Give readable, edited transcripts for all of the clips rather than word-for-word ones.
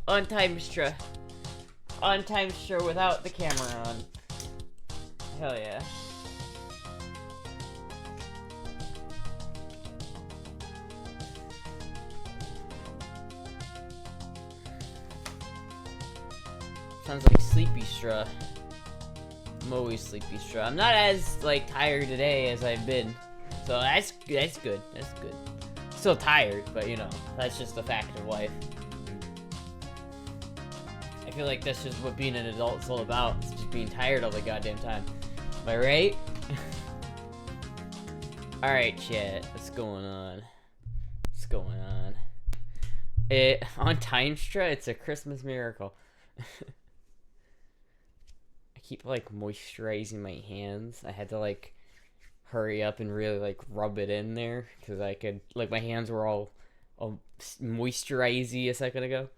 On time Astra. On time Astra without the camera on. Hell yeah. Sounds like sleepy straw. I'm always sleepy straw. I'm not as like tired today as I've been, so that's good. That's good. Still tired, but you know that's just a fact of life. I feel like that's just what being an adult is all about. It's just being tired all the goddamn time. Am I right? All right, chat. What's going on? What's going on? On Timestra, it's a Christmas miracle. I keep like moisturizing my hands. I had to like hurry up and really like rub it in there because I could like my hands were all moisturizy a second ago.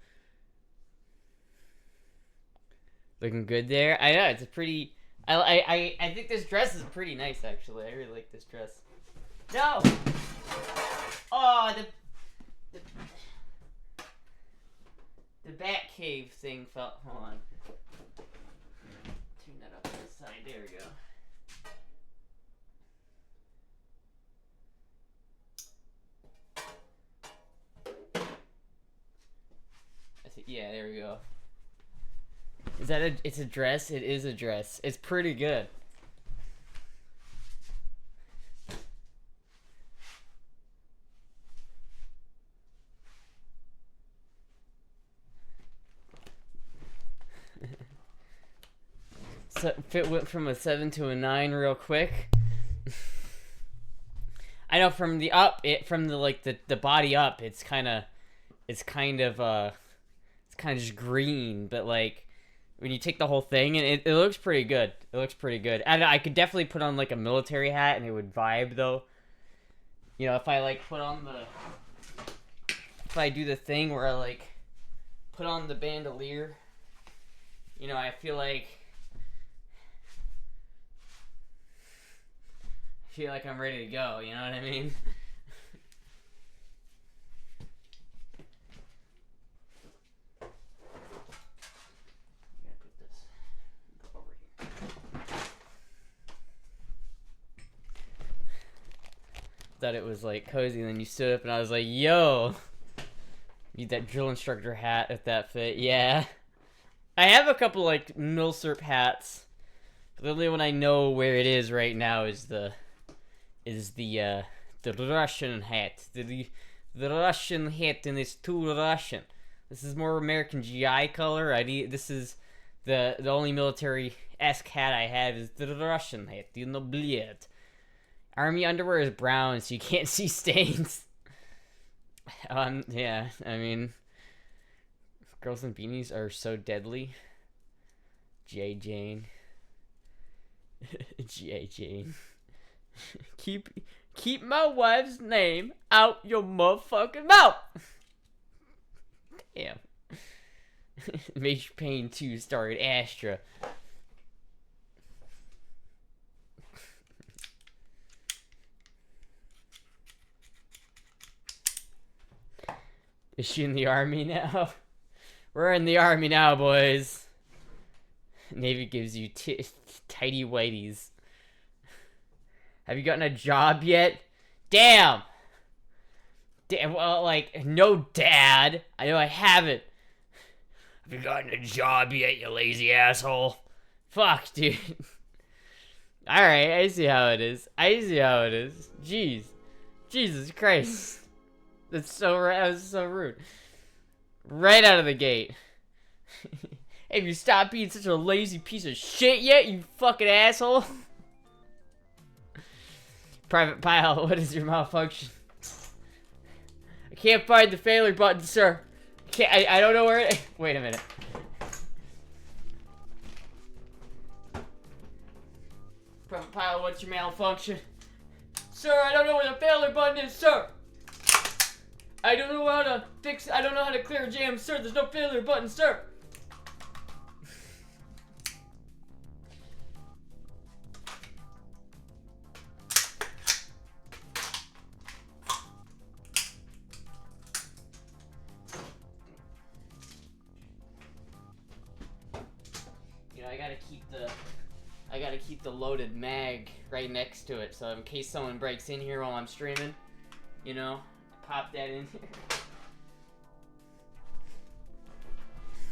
Looking good there. I know it's a pretty. I think this dress is pretty nice actually. I really like this dress. No. Oh, the bat cave thing felt. Hold on. Tune that up to the side. There we go. Yeah, there we go. Is that it's a dress? It is a dress. It's pretty good. So Fit went from a 7 to a 9 real quick. I know from the up, from the like the body up, it's kind of just green, but like when you take the whole thing, and it looks pretty good. It looks pretty good. And I could definitely put on like a military hat, and it would vibe though. You know, if I like if I do the thing where I like put on the bandolier, you know, I feel like I'm ready to go. You know what I mean? Thought it was like cozy, and then you stood up and I was like, yo, need that drill instructor hat if that fit. Yeah, I have a couple like milsurp hats, but the only one I know where it is right now is the Russian hat. The Russian hat, and it's too Russian. This is more American GI color. This is the only military-esque hat I have is the Russian hat. You know, bleed. Army underwear is brown, so you can't see stains. Yeah, I mean, girls in beanies are so deadly. G.I. Jane. G.I. Jane. Keep my wife's name out your motherfucking mouth. Damn. Major Pain 2 starred Astra. Is she in the army now? We're in the army now, boys. Navy gives you tighty whities. Have you gotten a job yet? Damn! Well, like, no, Dad. I know I haven't. Have you gotten a job yet, you lazy asshole? Fuck, dude. Alright, I see how it is. Jeez. Jesus Christ. That was so rude. Right out of the gate. Have you stopped being such a lazy piece of shit yet, you fucking asshole? Private Pile, what is your malfunction? I can't find the failure button, sir. I don't know where it... Wait a minute. Private Pile, what's your malfunction? Sir, I don't know where the failure button is, sir. I don't know how to fix... I don't know how to clear a jam, sir. There's no failure button, sir. keep the loaded mag right next to it, so in case someone breaks in here while I'm streaming, you know, pop that in here.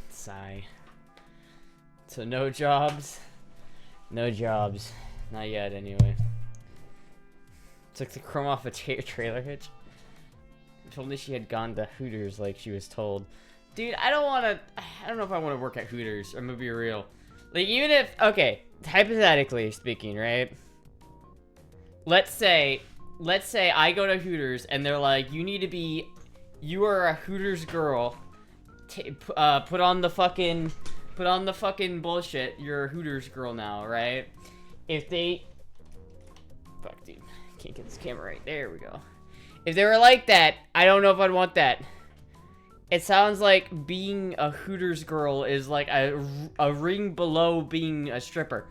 Sigh. So no jobs. No jobs. Not yet, anyway. Took the chrome off a trailer hitch. Told me she had gone to Hooters like she was told. Dude, I don't know if I want to work at Hooters. I'm gonna be real. Like, even if, okay, hypothetically speaking, right? Let's say I go to Hooters and they're like, you are a Hooters girl. Put on the fucking bullshit. You're a Hooters girl now, right? If they, fuck, dude, can't get this camera right. There we go. If they were like that, I don't know if I'd want that. It sounds like being a Hooters girl is like a ring below being a stripper.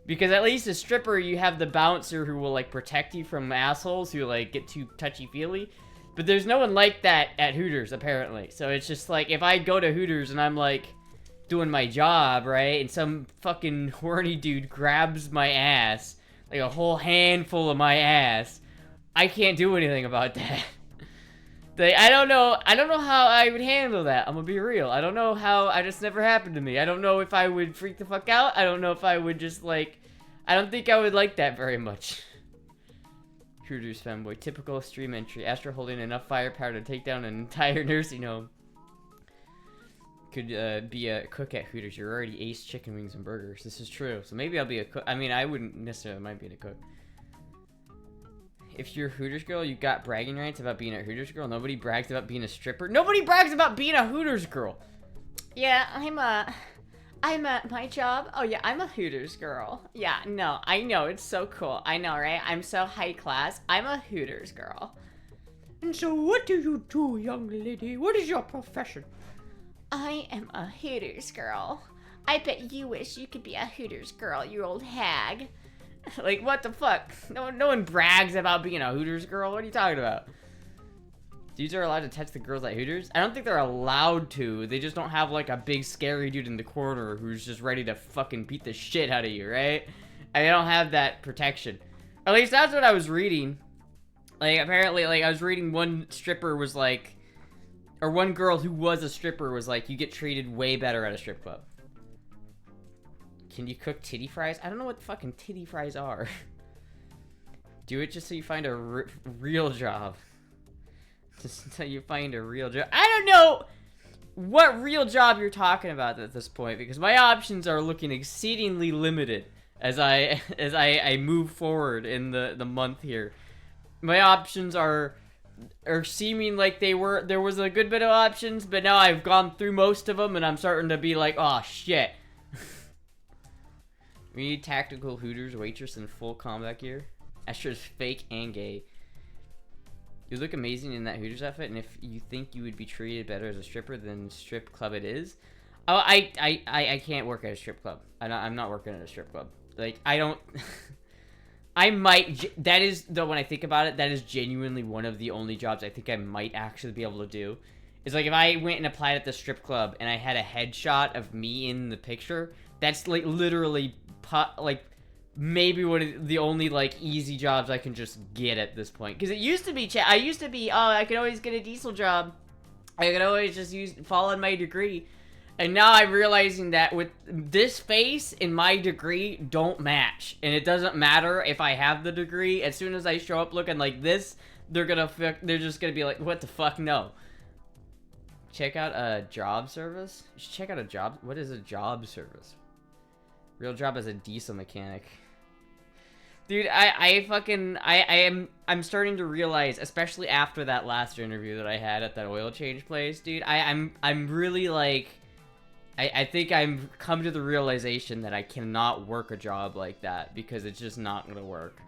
Because at least a stripper, you have the bouncer who will like protect you from assholes who like get too touchy-feely. But there's no one like that at Hooters, apparently. So it's just like, if I go to Hooters and I'm like doing my job, right? And some fucking horny dude grabs my ass, like a whole handful of my ass, I can't do anything about that. I don't know how I would handle that. I'm gonna be real. I don't know how. I just never happened to me. I don't know if I would freak the fuck out. I don't know if I would just like. I don't think I would like that very much. Hooters fanboy, typical stream entry. Astra holding enough firepower to take down an entire nursing home. Could be a cook at Hooters. You're already ace chicken wings and burgers. This is true. So maybe I'll be a cook. I mean, I wouldn't necessarily mind being a cook. If you're a Hooters girl, you got bragging rights about being a Hooters girl. Nobody brags about being a stripper. Nobody brags about being a Hooters girl. Yeah, I'm at my job. Oh yeah, I'm a Hooters girl. Yeah, no, I know, it's so cool. I know, right? I'm so high class. I'm a Hooters girl. And so what do you do, young lady? What is your profession? I am a Hooters girl. I bet you wish you could be a Hooters girl, you old hag. Like, what the fuck? No one brags about being a Hooters girl. What are you talking about? Dudes are allowed to touch the girls at Hooters? I don't think they're allowed to. They just don't have, like, a big scary dude in the corner who's just ready to fucking beat the shit out of you, right? I don't have that protection. At least that's what I was reading. Like, apparently, like, I was reading one stripper was like... Or one girl who was a stripper was like, you get treated way better at a strip club. Can you cook titty fries? I don't know what fucking titty fries are. Do it just so you find a real job. Just until you find a real job. I don't know what real job you're talking about at this point, because my options are looking exceedingly limited as I move forward in the month here. My options are seeming like there was a good bit of options, but now I've gone through most of them and I'm starting to be like, oh shit. We need tactical Hooters waitress in full combat gear. Astra's fake and gay. You look amazing in that Hooters outfit, and if you think you would be treated better as a stripper than strip club it is. Oh, I can't work at a strip club. I'm not working at a strip club. Like, I don't... I might... That is, though, when I think about it, that is genuinely one of the only jobs I think I might actually be able to do. It's like, if I went and applied at the strip club, and I had a headshot of me in the picture, that's, like, literally... like maybe one of the only like easy jobs I can just get at this point, because it used to be oh, I could always get a diesel job, I could always just follow my degree, and now I'm realizing that with this face and my degree don't match, and it doesn't matter if I have the degree. As soon as I show up looking like this, they're just gonna be like, what the fuck, no. Check out a job service. You should check out a job. What is a job service? Real job as a diesel mechanic. Dude, I'm starting to realize, especially after that last interview that I had at that oil change place, dude, I'm really like, I think I'm come to the realization that I cannot work a job like that, because it's just not gonna work.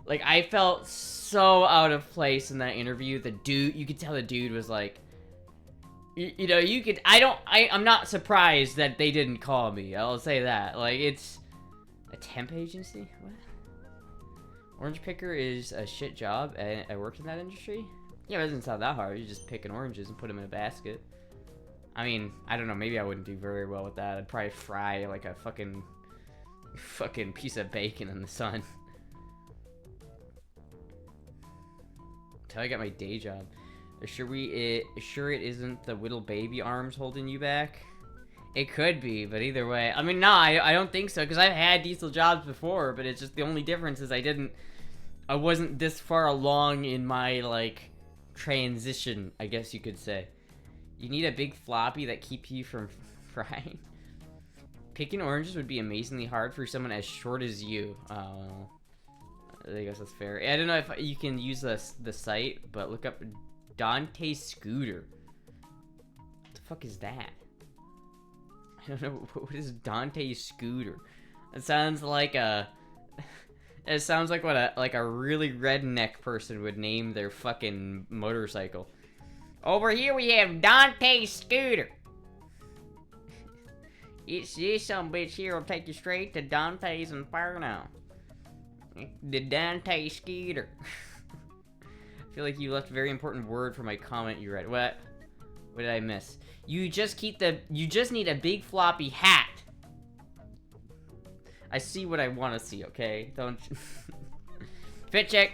Like, I felt so out of place in that interview. The dude, you could tell the dude was like, you know, you could, I'm not surprised that they didn't call me. I'll say that. Like, it's a temp agency? What? Orange picker is a shit job. I worked in that industry? Yeah, it doesn't sound that hard. You just picking oranges and put them in a basket. I mean, I don't know. Maybe I wouldn't do very well with that. I'd probably fry like a fucking Fucking piece of bacon in the sun. Until I got my day job. Sure it isn't the little baby arms holding you back? It could be, but either way. I mean, no, I don't think so, because I've had diesel jobs before, but it's just the only difference is I wasn't this far along in my, like, transition, I guess you could say. You need a big floppy that keeps you from frying. Picking oranges would be amazingly hard for someone as short as you. Oh, I guess that's fair. I don't know if you can use the site, but look up Dante Scooter. What the fuck is that? I don't know. What is Dante Scooter? It sounds like a... It sounds like what a really redneck person would name their fucking motorcycle. Over here we have Dante Scooter. It's this some bitch here will take you straight to Dante's Inferno. The Dante Scooter. I feel like you left a very important word for my comment you read. What? What did I miss? You just need a big floppy hat. I see what I want to see, okay? Don't... Fit check.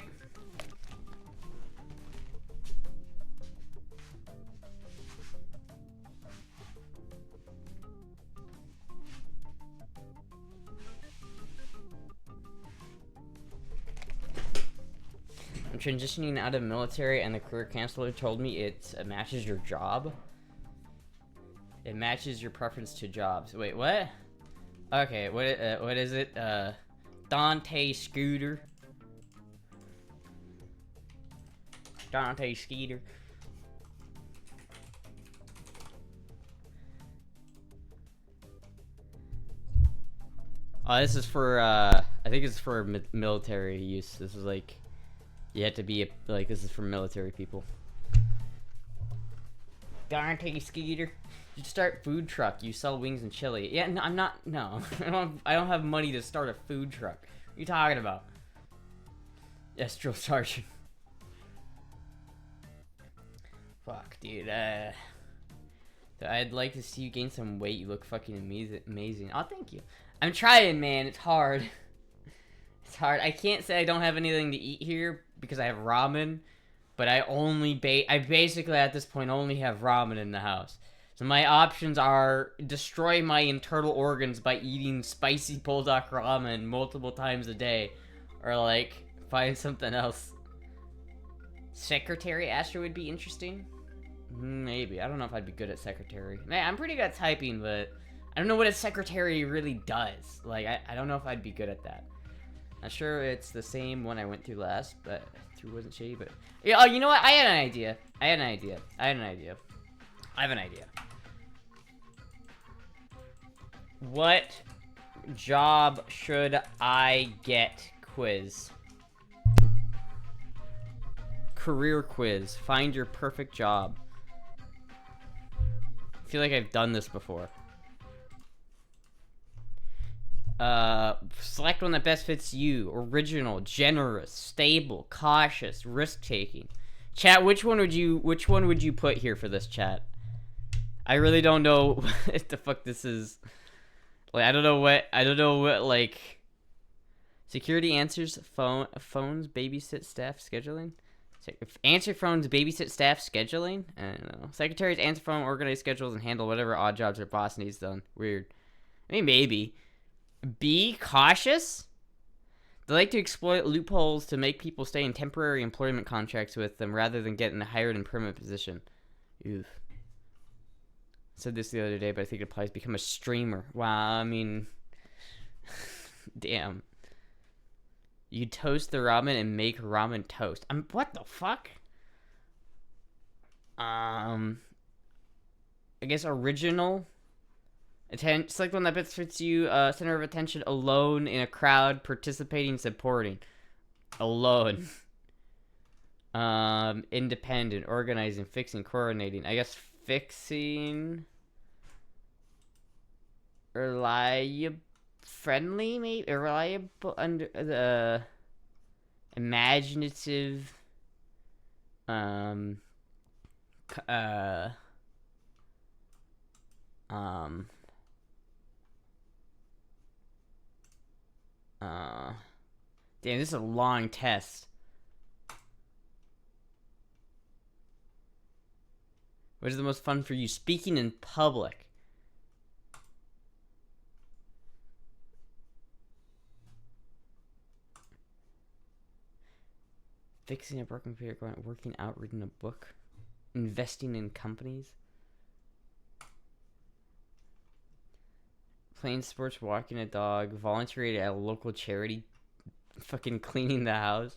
I'm transitioning out of military, and the career counselor told me it matches your job. It matches your preference to jobs. Wait, what? Okay, what is it? Dante Scooter. Dante Skeeter. Oh, this is for, I think it's for military use. This is like, you have to be, like, this is for military people. Dante Skeeter. You start food truck. You sell wings and chili. Yeah, no, I'm not, no. I don't have money to start a food truck. What are you talking about? Yes, drill sergeant. Fuck, dude, I'd like to see you gain some weight. You look fucking amazing. Oh, thank you. I'm trying, man. It's hard. It's hard. I can't say I don't have anything to eat here because I have ramen, but I basically at this point only have ramen in the house. So my options are destroy my internal organs by eating spicy bulldog ramen multiple times a day, or like find something else. Secretary Astra would be interesting. Maybe. I don't know if I'd be good at secretary. Man, I'm pretty good at typing, but I don't know what a secretary really does. Like, I don't know if I'd be good at that. Not sure it's the same one I went through last, but through wasn't shitty, but... Yeah, oh, you know what? I have an idea. What job should I get? Quiz. Career quiz. Find your perfect job. I feel like I've done this before. Select one that best fits you. Original, generous, stable, cautious, risk-taking. Chat, which one would you put here for this, chat? I really don't know what the fuck this is. Like, I don't know what, like... Security answers phones, babysit, staff, scheduling? Answer phones, babysit, staff, scheduling? I don't know. Secretaries answer phone, organize schedules, and handle whatever odd jobs their boss needs done. Weird. I mean, maybe. Be cautious? They like to exploit loopholes to make people stay in temporary employment contracts with them rather than get in a hired and permanent position. Oof. I said this the other day, but I think it applies to become a streamer. Wow, I mean... Damn. You toast the ramen and make ramen toast. What the fuck? I guess original. Select one that best fits you. Center of attention, alone, in a crowd, participating, supporting. Alone. Independent, organizing, fixing, coordinating. I guess fixing. Reliable. Friendly, maybe? Reliable, under the imaginative, Damn, this is a long test. What is the most fun for you? Speaking in public. Fixing a broken computer, working out, reading a book. Investing in companies. Playing sports, walking a dog, volunteering at a local charity, fucking cleaning the house.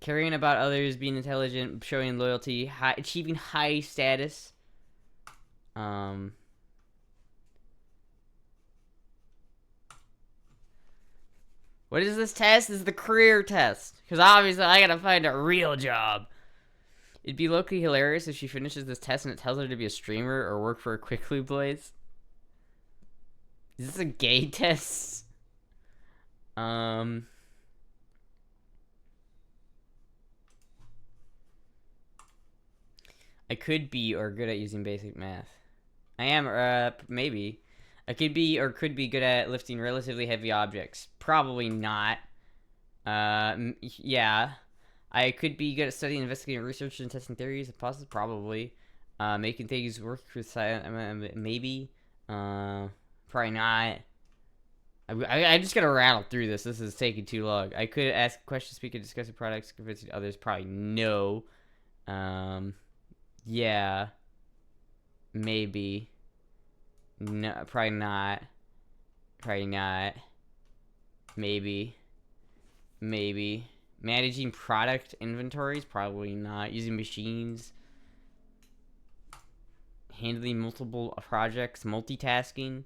Caring about others, being intelligent, showing loyalty, achieving high status. What is this test? This is the career test. Because obviously I gotta find a real job. It'd be locally hilarious if she finishes this test and it tells her to be a streamer or work for a Quick Lube Blaze. Is this a gay test? I could be or good at using basic math. I am, maybe. I could be or could be good at lifting relatively heavy objects. Probably not. Yeah. I could be good at studying, investigating, research, and testing theories. Possibly, probably. Making things work with science. Maybe. Probably not. I just gotta rattle through this. This is taking too long. I could ask questions, speak, and discuss the products, convincing others. Probably no. Yeah. Maybe. No, probably not. Probably not. Maybe. Maybe. Managing product inventories? Probably not. Using machines. Handling multiple projects. Multitasking.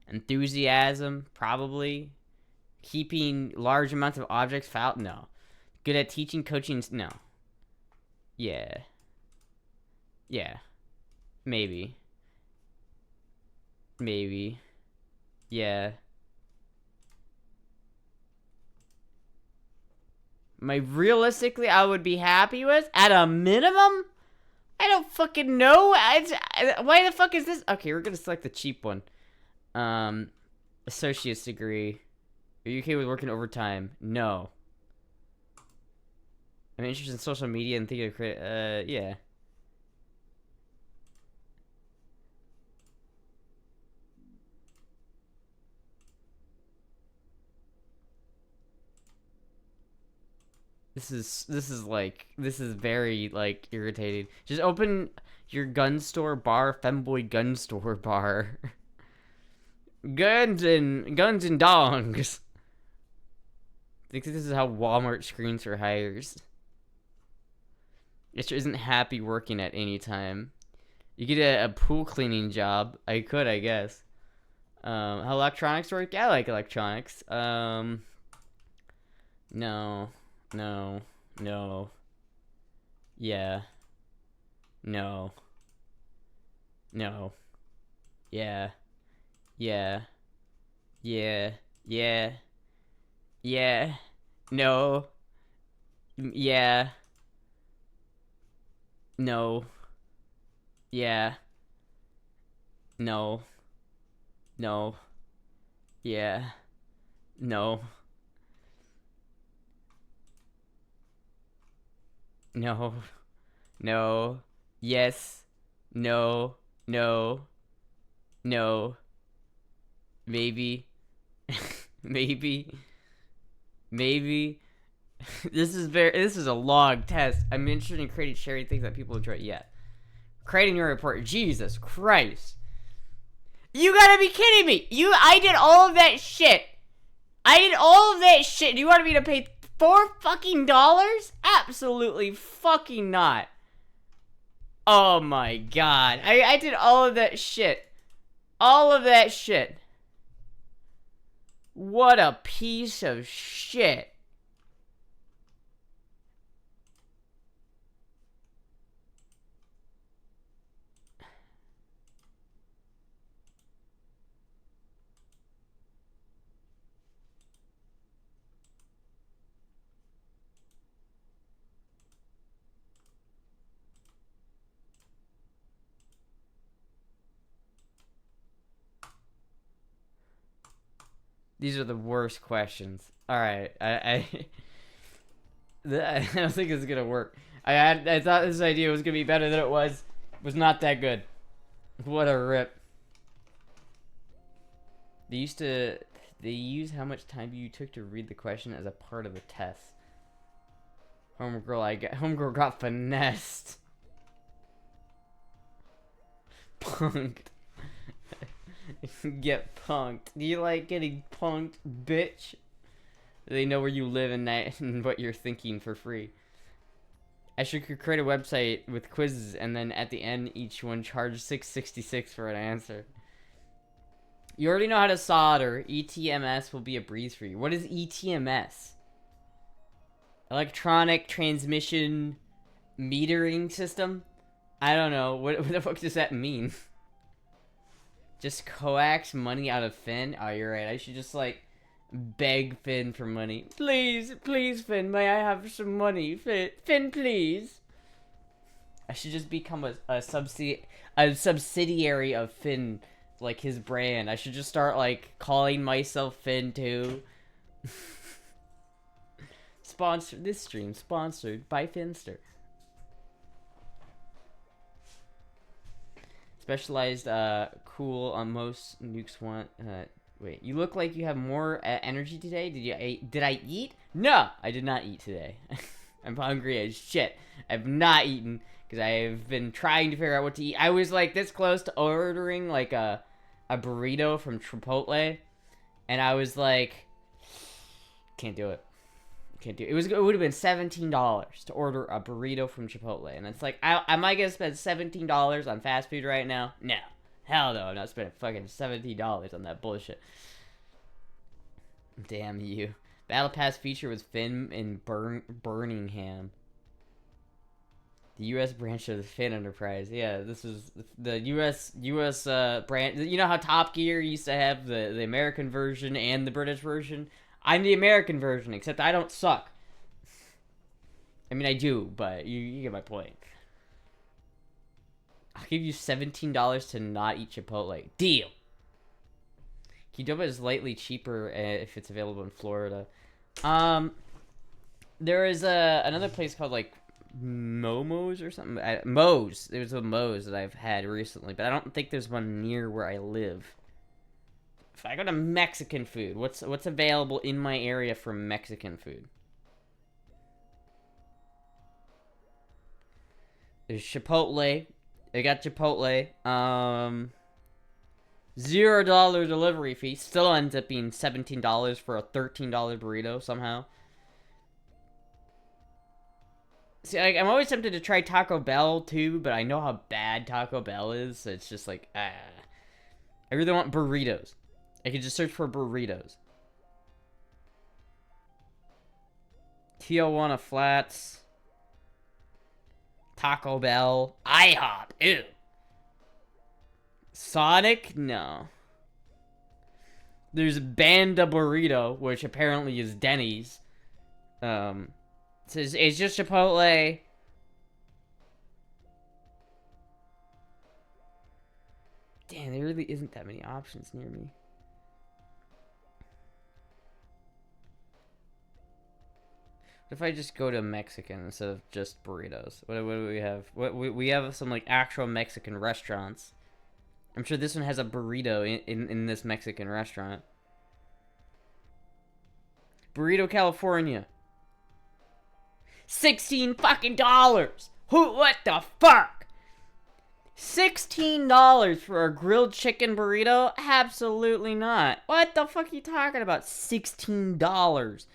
Enthusiasm? Probably. Keeping large amounts of objects filed? No. Good at teaching, coaching? No. Yeah. Yeah. Maybe. Maybe. Yeah. Realistically, I would be happy with, at a minimum? I don't fucking know. Why the fuck is this? Okay, we're gonna select the cheap one. Associate's degree. Are you okay with working overtime? No. I'm interested in social media and thinking of yeah. This is very, like, irritating. Just open your gun store bar, femboy gun store bar. Guns and dongs. I think this is how Walmart screens for hires. It isn't happy working at any time. You get a pool cleaning job. I could, I guess. How electronics work? Yeah, I like electronics. No. No. No. Yeah. No. No. Yeah. Yeah. Yeah. Yeah. Yeah. No. Yeah. No. Yeah. No. No. Yeah. No. No. No. Yes. No. No. No. Maybe. Maybe. Maybe. This is a long test. I'm interested in creating sharing things that people enjoy. Yeah. Creating your report. Jesus Christ. You gotta be kidding me. I did all of that shit. Do you want me to pay $4 fucking? Absolutely fucking not. Oh my god. I did all of that shit. All of that shit. What a piece of shit. These are the worst questions. All right, I don't think it's gonna work. I thought this idea was gonna be better than it was. It was not that good. What a rip. They use how much time you took to read the question as a part of the test. Homegirl got finessed. Punked. Get punked. Do you like getting punked, bitch? They know where you live and what you're thinking for free. I should create a website with quizzes and then at the end each one charge $6.66 for an answer. You already know how to solder. ETMS will be a breeze for you. What is ETMS? Electronic transmission metering system? I don't know. What the fuck does that mean? Just coax money out of Finn? Oh, you're right. I should just, like, beg Finn for money. Please, please, Finn, may I have some money? Finn, please. I should just become a subsidiary of Finn, like his brand. I should just start, like, calling myself Finn, too. This stream sponsored by Finster. Specialized, cool on most nukes want. Wait, you look like you have more energy today. Did I eat? No, I did not eat today. I'm hungry as shit. I've not eaten because I've been trying to figure out what to eat. I was like this close to ordering like a burrito from Chipotle, and I was like, can't do it. Can't do it. It would have been $17 to order a burrito from Chipotle, and it's like, am I gonna spend $17 on fast food right now? No, hell no, I'm not spending fucking $17 on that bullshit. Damn you. Battle Pass feature was Finn in Birmingham. The U.S. branch of the Finn Enterprise. Yeah, this is the U.S. branch. You know how Top Gear used to have the American version and the British version? I'm the American version, except I don't suck. I mean, I do, but you get my point. I'll give you $17 to not eat Chipotle. Deal! Qdoba is slightly cheaper if it's available in Florida. There is another place called, like, Momo's or something. Moe's. There's a Moe's that I've had recently, but I don't think there's one near where I live. If I go to Mexican food, what's available in my area for Mexican food? There's Chipotle. They got Chipotle. $0 delivery fee. Still ends up being $17 for a $13 burrito somehow. See, I'm always tempted to try Taco Bell too, but I know how bad Taco Bell is. So it's just like, I really want burritos. I could just search for burritos. Tijuana Flats. Taco Bell. IHOP. Ew. Sonic? No. There's Banda Burrito, which apparently is Denny's. It's just Chipotle. Damn, there really isn't that many options near me. What if I just go to Mexican instead of just burritos? What do we have? We have some like actual Mexican restaurants. I'm sure this one has a burrito in this Mexican restaurant. Burrito California. $16 fucking dollars. What the fuck? $16 for a grilled chicken burrito? Absolutely not. What the fuck are you talking about? $16.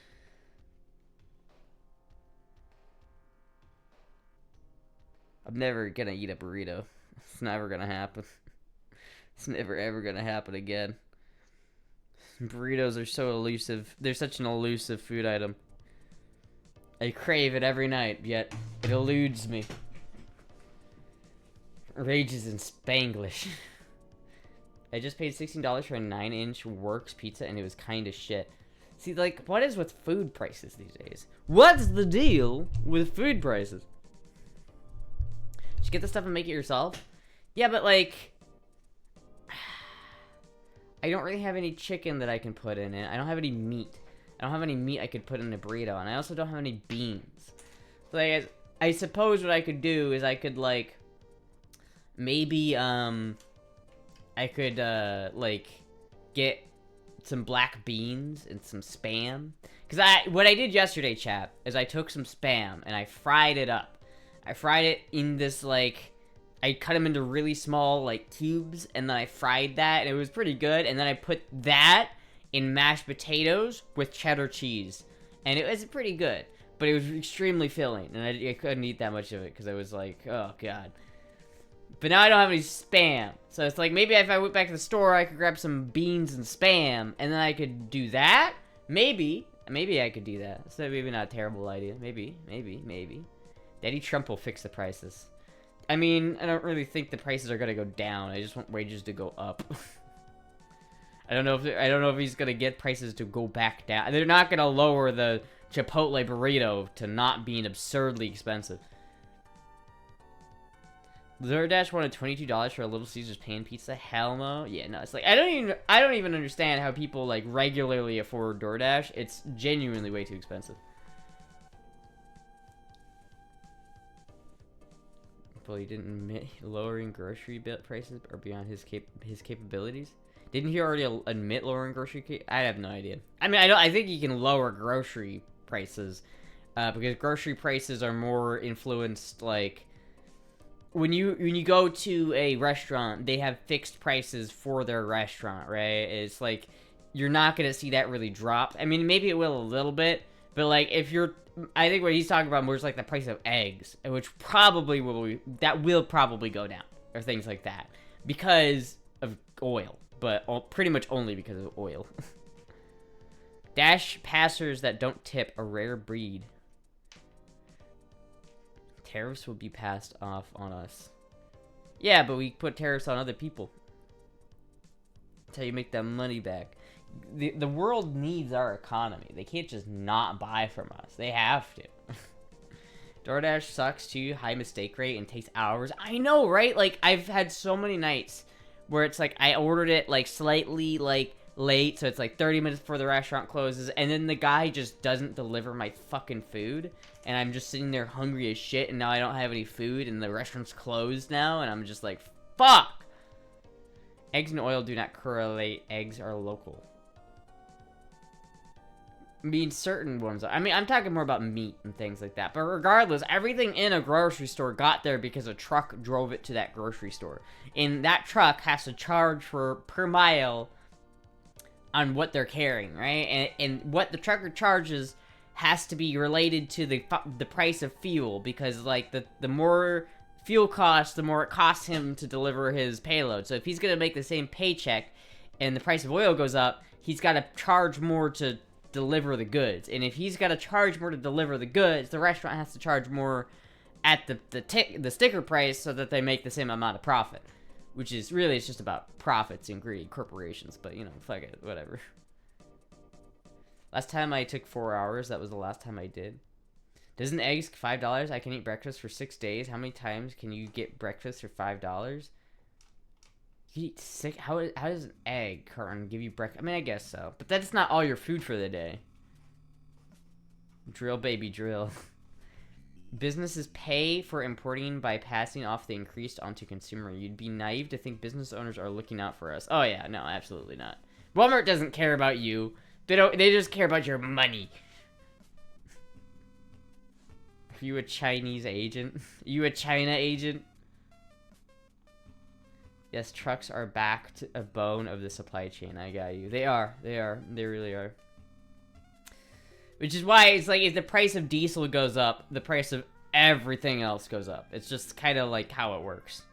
I'm never gonna eat a burrito. It's never gonna happen. It's never ever gonna happen again. Burritos are so elusive. They're such an elusive food item. I crave it every night, yet it eludes me. Rages in Spanglish. I just paid $16 for a 9-inch Works pizza, and it was kind of shit. See, like, what is with food prices these days? What's the deal with food prices? Just get the stuff and make it yourself? Yeah, but, like, I don't really have any chicken that I can put in it. I don't have any meat. I don't have any meat I could put in a burrito, and I also don't have any beans. So like, I suppose what I could do is I could, like, maybe, I could, like, get some black beans and some Spam. Because what I did yesterday, chat, is I took some Spam and I fried it up. I fried it in this, like, I cut them into really small, like, cubes, and then I fried that, and it was pretty good, and then I put that in mashed potatoes with cheddar cheese, and it was pretty good, but it was extremely filling, and I couldn't eat that much of it, because I was like, oh, God. But now I don't have any Spam, so it's like, maybe if I went back to the store, I could grab some beans and Spam, and then I could do that? Maybe I could do that. So maybe not a terrible idea. Maybe. Daddy Trump will fix the prices. I mean, I don't really think the prices are gonna go down. I just want wages to go up. I don't know if he's gonna get prices to go back down. They're not gonna lower the Chipotle burrito to not being absurdly expensive. DoorDash wanted $22 for a Little Caesars pan pizza. Hell no. Yeah, no. It's like I don't even understand how people like regularly afford DoorDash. It's genuinely way too expensive. Well, he didn't admit lowering grocery prices are beyond his capabilities. Didn't he already admit lowering grocery? I have no idea. I mean, I think he can lower grocery prices, because grocery prices are more influenced. Like when you go to a restaurant, they have fixed prices for their restaurant, right? It's like you're not gonna see that really drop. I mean, maybe it will a little bit, but like if you're I think what he's talking about more is like the price of eggs, which probably will probably go down, or things like that, because of oil, but pretty much only because of oil. Dash passers that don't tip, a rare breed. Tariffs will be passed off on us. Yeah, but we put tariffs on other people. That's how you make that money back. The world needs our economy. They can't just not buy from us. They have to. DoorDash sucks too. High mistake rate and takes hours. I know, right? Like, I've had so many nights where it's like I ordered it like slightly like late, so it's like 30 minutes before the restaurant closes, and then the guy just doesn't deliver my fucking food, and I'm just sitting there hungry as shit, and now I don't have any food, and the restaurant's closed now, and I'm just like, fuck! Eggs and oil do not correlate. Eggs are local. I mean, certain ones. I mean, I'm talking more about meat and things like that. But regardless, everything in a grocery store got there because a truck drove it to that grocery store. And that truck has to charge for per mile on what they're carrying, right? And what the trucker charges has to be related to the price of fuel. Because, like, the more fuel costs, the more it costs him to deliver his payload. So if he's going to make the same paycheck and the price of oil goes up, he's got to charge more to deliver the goods. And if he's got to charge more to deliver the goods, the restaurant has to charge more at the sticker price so that they make the same amount of profit. Which is really, it's just about profits and greedy corporations. But, you know, fuck it, whatever. Last time I took 4 hours, that was the last time I did. Doesn't eggs $5? I can eat breakfast for 6 days. How many times can you get breakfast for $5? You eat sick. How does an egg carton give you breakfast? I mean, I guess so, but that's not all your food for the day. Drill, baby, drill. Businesses pay for importing by passing off the increased onto consumer. You'd be naive to think business owners are looking out for us. Oh yeah, no, absolutely not. Walmart doesn't care about you. They just care about your money. Are you a Chinese agent? Are you a China agent? Yes, trucks are back to a bone of the supply chain. I got you. They are. They really are. Which is why it's like if the price of diesel goes up, the price of everything else goes up. It's just kind of like how it works.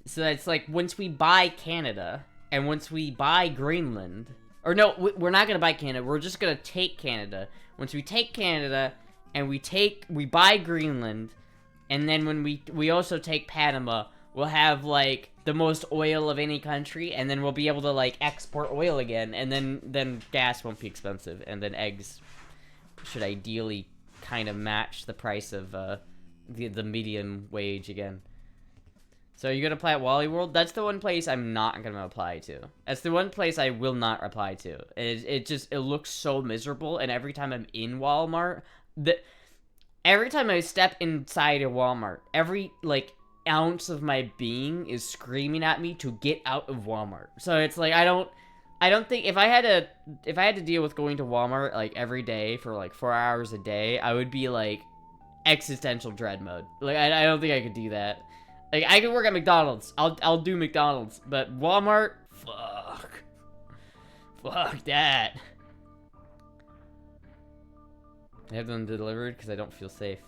So it's like once we buy Canada and once we buy Greenland, or no, we're not gonna buy Canada. We're just gonna take Canada. Once we take Canada and we buy Greenland, and then when we also take Panama, we'll have, like, the most oil of any country, and then we'll be able to, like, export oil again, and then gas won't be expensive, and then eggs should ideally kind of match the price of, the median wage again. So you gonna apply at Wally World? That's the one place I'm not gonna apply to. That's the one place I will not apply to. It looks so miserable, and every time I'm in Walmart, every time I step inside a Walmart, every like ounce of my being is screaming at me to get out of Walmart. So it's like I don't think if I had to deal with going to Walmart like every day for like 4 hours a day, I would be like existential dread mode. Like I don't think I could do that. Like I could work at McDonald's. I'll do McDonald's, but Walmart, fuck that. I have them delivered because I don't feel safe.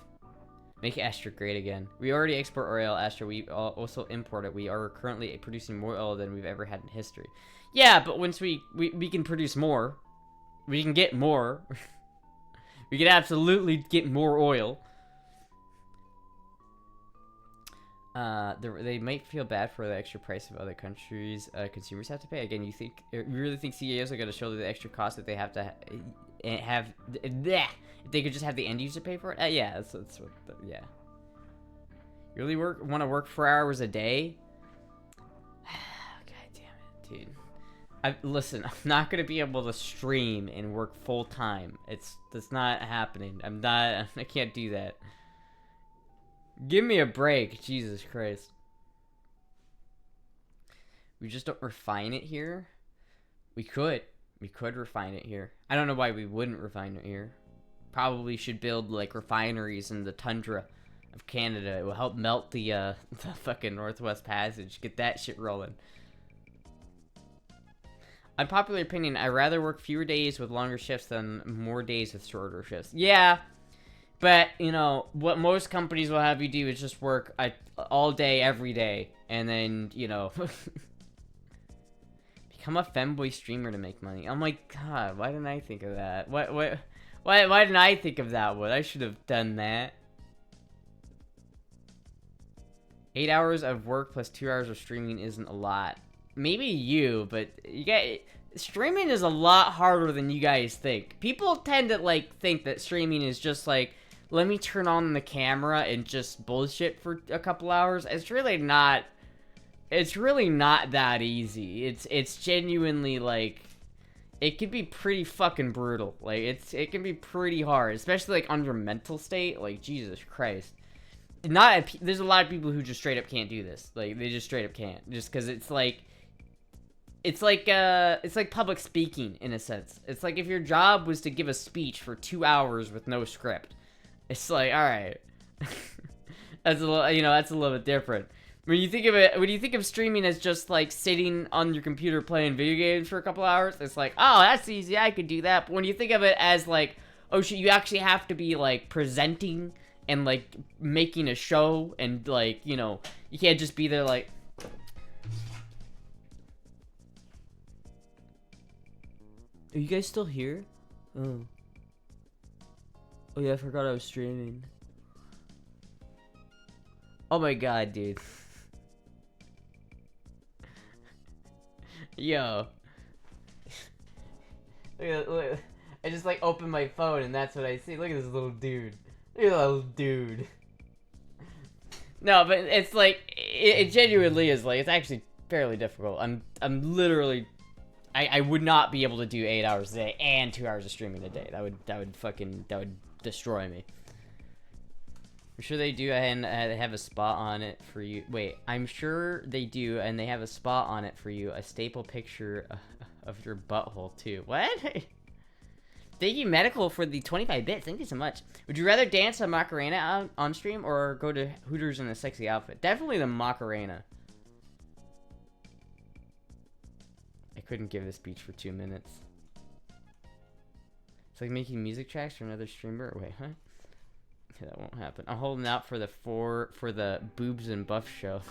Make Astra great again. We already export oil, Astra. We also import it. We are currently producing more oil than we've ever had in history. Yeah, but once we can produce more, we can get more. We can absolutely get more oil. They might feel bad for the extra price of other countries consumers have to pay. Again, you really think CEOs are going to shoulder the extra cost that they have to have? If they could just have the end user pay for it? Yeah, that's what. Yeah. You really want to work 4 hours a day? God damn it, dude. Listen, I'm not gonna be able to stream and work full time. That's not happening. I can't do that. Give me a break, Jesus Christ. We just don't refine it here. We could refine it here. I don't know why we wouldn't refine it here. Probably should build like refineries in the tundra of Canada. It will help melt the fucking Northwest Passage. Get that shit rolling. Unpopular opinion, I'd rather work fewer days with longer shifts than more days with shorter shifts. Yeah, but, you know, what most companies will have you do is just work all day, every day, and then, you know, become a femboy streamer to make money. Oh my god, why didn't I think of that? Why didn't I think of that one? I should have done that. 8 hours of work plus 2 hours of streaming isn't a lot. Maybe you, but streaming is a lot harder than you guys think. People tend to like think that streaming is just like, let me turn on the camera and just bullshit for a couple hours. It's really not that easy. It's genuinely like, it can be pretty fucking brutal. Like it can be pretty hard, especially like on your mental state. Like Jesus Christ. There's a lot of people who just straight up can't do this. Like they just straight up can't, just because it's like public speaking in a sense. It's like if your job was to give a speech for 2 hours with no script. It's like, all right, that's a little, you know, that's a little bit different. When you think of streaming as just like sitting on your computer playing video games for a couple hours, it's like, oh, that's easy, I could do that. But when you think of it as like, oh shit, you actually have to be like presenting and like making a show, and like, you know, you can't just be there like, are you guys still here? Oh. Oh yeah, I forgot I was streaming. Oh my god, dude. Yo. Look, I just like opened my phone and that's what I see. Look at this little dude. Look at that little dude. No, but it's like, it genuinely is like, it's actually fairly difficult. I'm literally, I would not be able to do 8 hours a day and 2 hours of streaming a day. That would destroy me. I'm sure they do, and they have a spot on it for you. Wait, I'm sure they do, and they have a spot on it for you. A staple picture of your butthole, too. What? Thank you, Medical, for the 25 bits. Thank you so much. Would you rather dance a Macarena on stream or go to Hooters in a sexy outfit? Definitely the Macarena. I couldn't give a speech for 2 minutes. It's like making music tracks for another streamer. Wait, huh? Okay, that won't happen. I'm holding out for the boobs and buff show.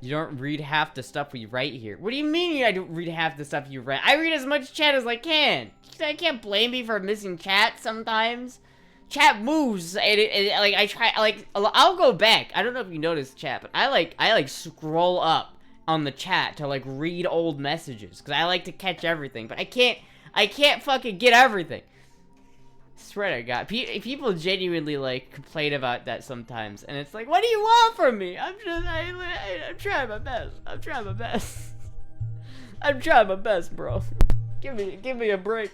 You don't read half the stuff we write here. What do you mean I don't read half the stuff you write? I read as much chat as I can. I can't blame me for missing chat sometimes. Chat moves, and like I try, like I'll go back. I don't know if you noticed chat, but I like scroll up on the chat to like read old messages because I like to catch everything, but I can't fucking get everything. Swear to God, people genuinely like complain about that sometimes, and it's like, what do you want from me? I'm trying my best. I'm trying my best. I'm trying my best, bro. Give me a break.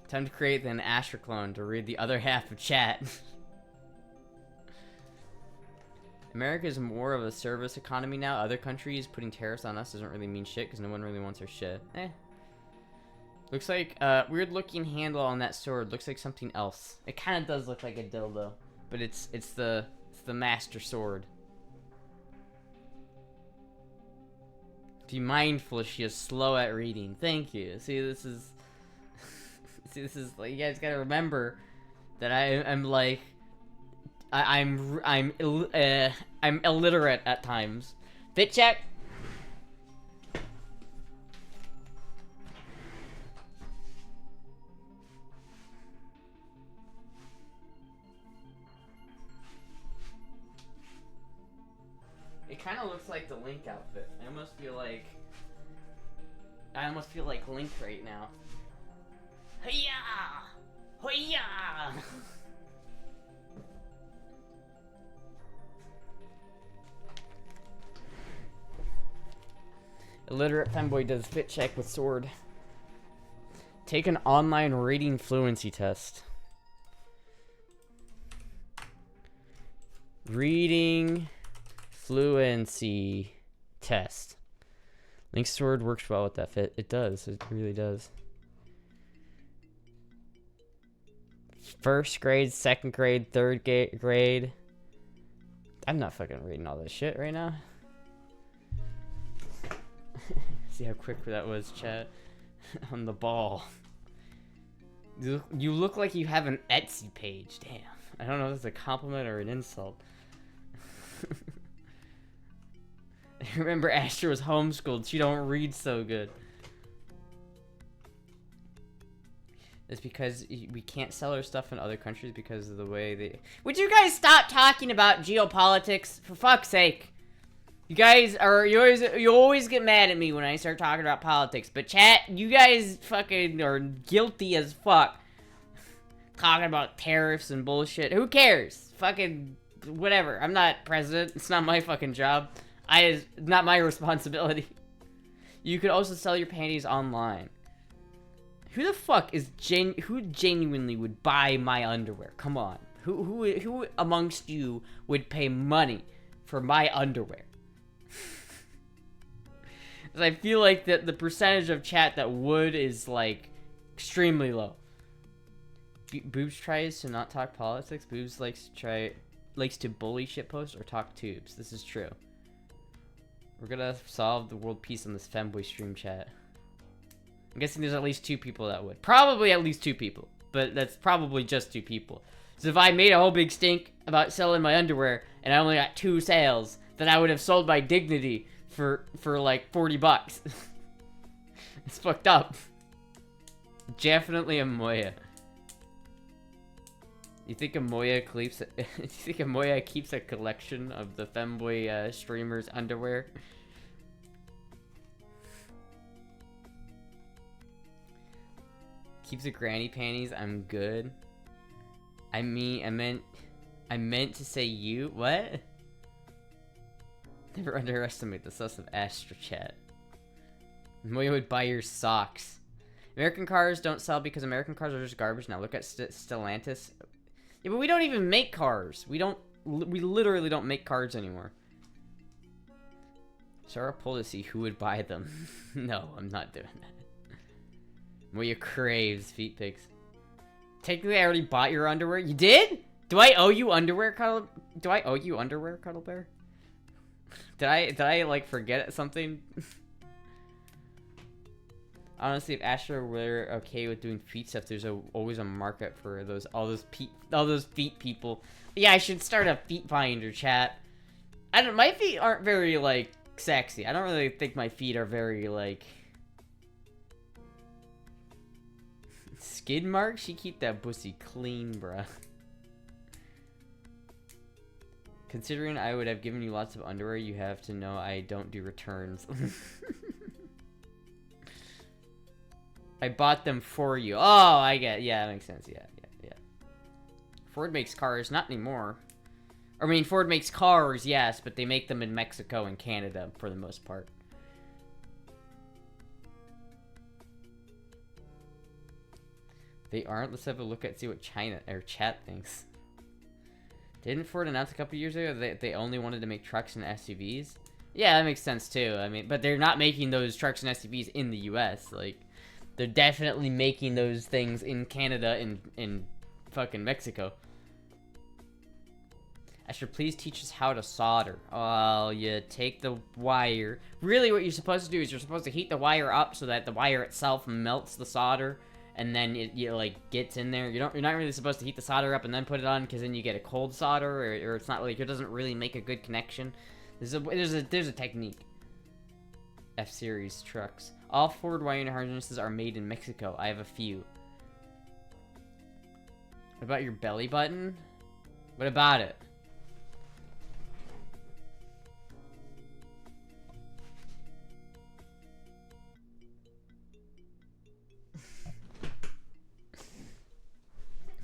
Time to create an Astra clone to read the other half of chat. America is more of a service economy now. Other countries putting tariffs on us doesn't really mean shit because no one really wants our shit. Looks like weird looking handle on that sword. Looks like something else. It kind of does look like a dildo, but it's the master sword. Be mindful. She is slow at reading. Thank you. See, this is like, you guys gotta remember that I'm like I'm illiterate at times. Fit check. It kind of looks like the Link outfit. I almost feel like Link right now. Hiya! Hiya! Illiterate femboy does fit check with sword. Take an online reading fluency test. Reading fluency test. Link's sword works well with that fit. It does. It really does. First grade, second grade, third grade. I'm not fucking reading all this shit right now. See how quick that was, chat. On the ball. You look like you have an Etsy page. Damn. I don't know if that's a compliment or an insult. Remember, Astra was homeschooled. She don't read so good. It's because we can't sell our stuff in other countries because of the way they... Would you guys stop talking about geopolitics? For fuck's sake. You guys are... You always get mad at me when I start talking about politics. But chat, you guys fucking are guilty as fuck. Talking about tariffs and bullshit. Who cares? Fucking... Whatever. I'm not president. It's not my fucking job. It's not my responsibility. You could also sell your panties online. Who the fuck is who genuinely would buy my underwear? Come on. Who amongst you would pay money for my underwear? I feel like that the percentage of chat that would is like extremely low. Boobs tries to not talk politics. Boobs likes to bully shitpost or talk tubes. This is true. We're gonna solve the world peace on this femboy stream chat. I'm guessing there's at least 2 people that would. Probably at least 2 people. But that's probably just 2 people. So if I made a whole big stink about selling my underwear and I only got 2 sales, then I would have sold my dignity for like 40 bucks. It's fucked up. Definitely a Moya. You think Amoya keeps a collection of the femboy streamers' underwear? Keeps the granny panties. I'm good. I meant to say you. What? Never underestimate the sus of Astra chat. Moya would buy your socks. American cars don't sell because American cars are just garbage now. Look at Stellantis. Yeah, but we don't even make cars. We literally don't make cars anymore. Sarah pull to see who would buy them. No, I'm not doing that. Moya craves feet pics. Technically, I already bought your underwear. You did? Do I owe you underwear, Cuddle? Do I owe you underwear, Cuddle Bear? Did I like forget something? Honestly, if Astra were okay with doing feet stuff, there's always a market for all those feet people. Yeah, I should start a feet finder, chat. My feet aren't very like sexy. I don't really think my feet are very like skid marks. She keep that pussy clean, bruh. Considering I would have given you lots of underwear, you have to know I don't do returns. I bought them for you. Oh, I get. Yeah, that makes sense. Yeah. Ford makes cars, not anymore. I mean, Ford makes cars, yes, but they make them in Mexico and Canada for the most part. They aren't. Let's have a look at see what China or chat thinks. Didn't Ford announce a couple years ago that they only wanted to make trucks and SUVs? Yeah, that makes sense too. I mean, but they're not making those trucks and SUVs in the U.S. Like, they're definitely making those things in Canada and in fucking Mexico. Astra, please teach us how to solder. Well, you take the wire. Really, what you're supposed to do is you're supposed to heat the wire up so that the wire itself melts the solder, and then it like gets in there. You're not really supposed to heat the solder up and then put it on, because then you get a cold solder, or it's not like it doesn't really make a good connection. There's a technique. F-Series trucks. All Ford wiring harnesses are made in Mexico. I have a few. What about your belly button? What about it?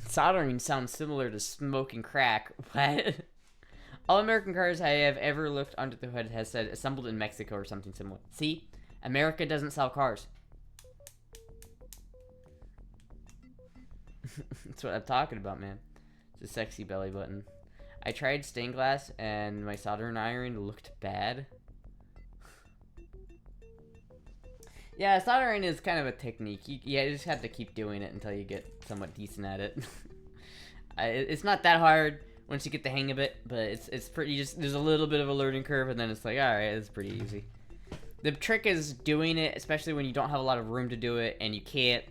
Soldering sounds similar to smoking crack. What? All American cars I have ever looked under the hood has said assembled in Mexico or something similar. See? America doesn't sell cars. That's what I'm talking about, man. It's a sexy belly button. I tried stained glass and my soldering iron looked bad. Yeah, soldering is kind of a technique. You just have to keep doing it until you get somewhat decent at it. It's not that hard once you get the hang of it, but it's pretty there's a little bit of a learning curve, and then it's like, alright, it's pretty easy. The trick is doing it, especially when you don't have a lot of room to do it, and you can't,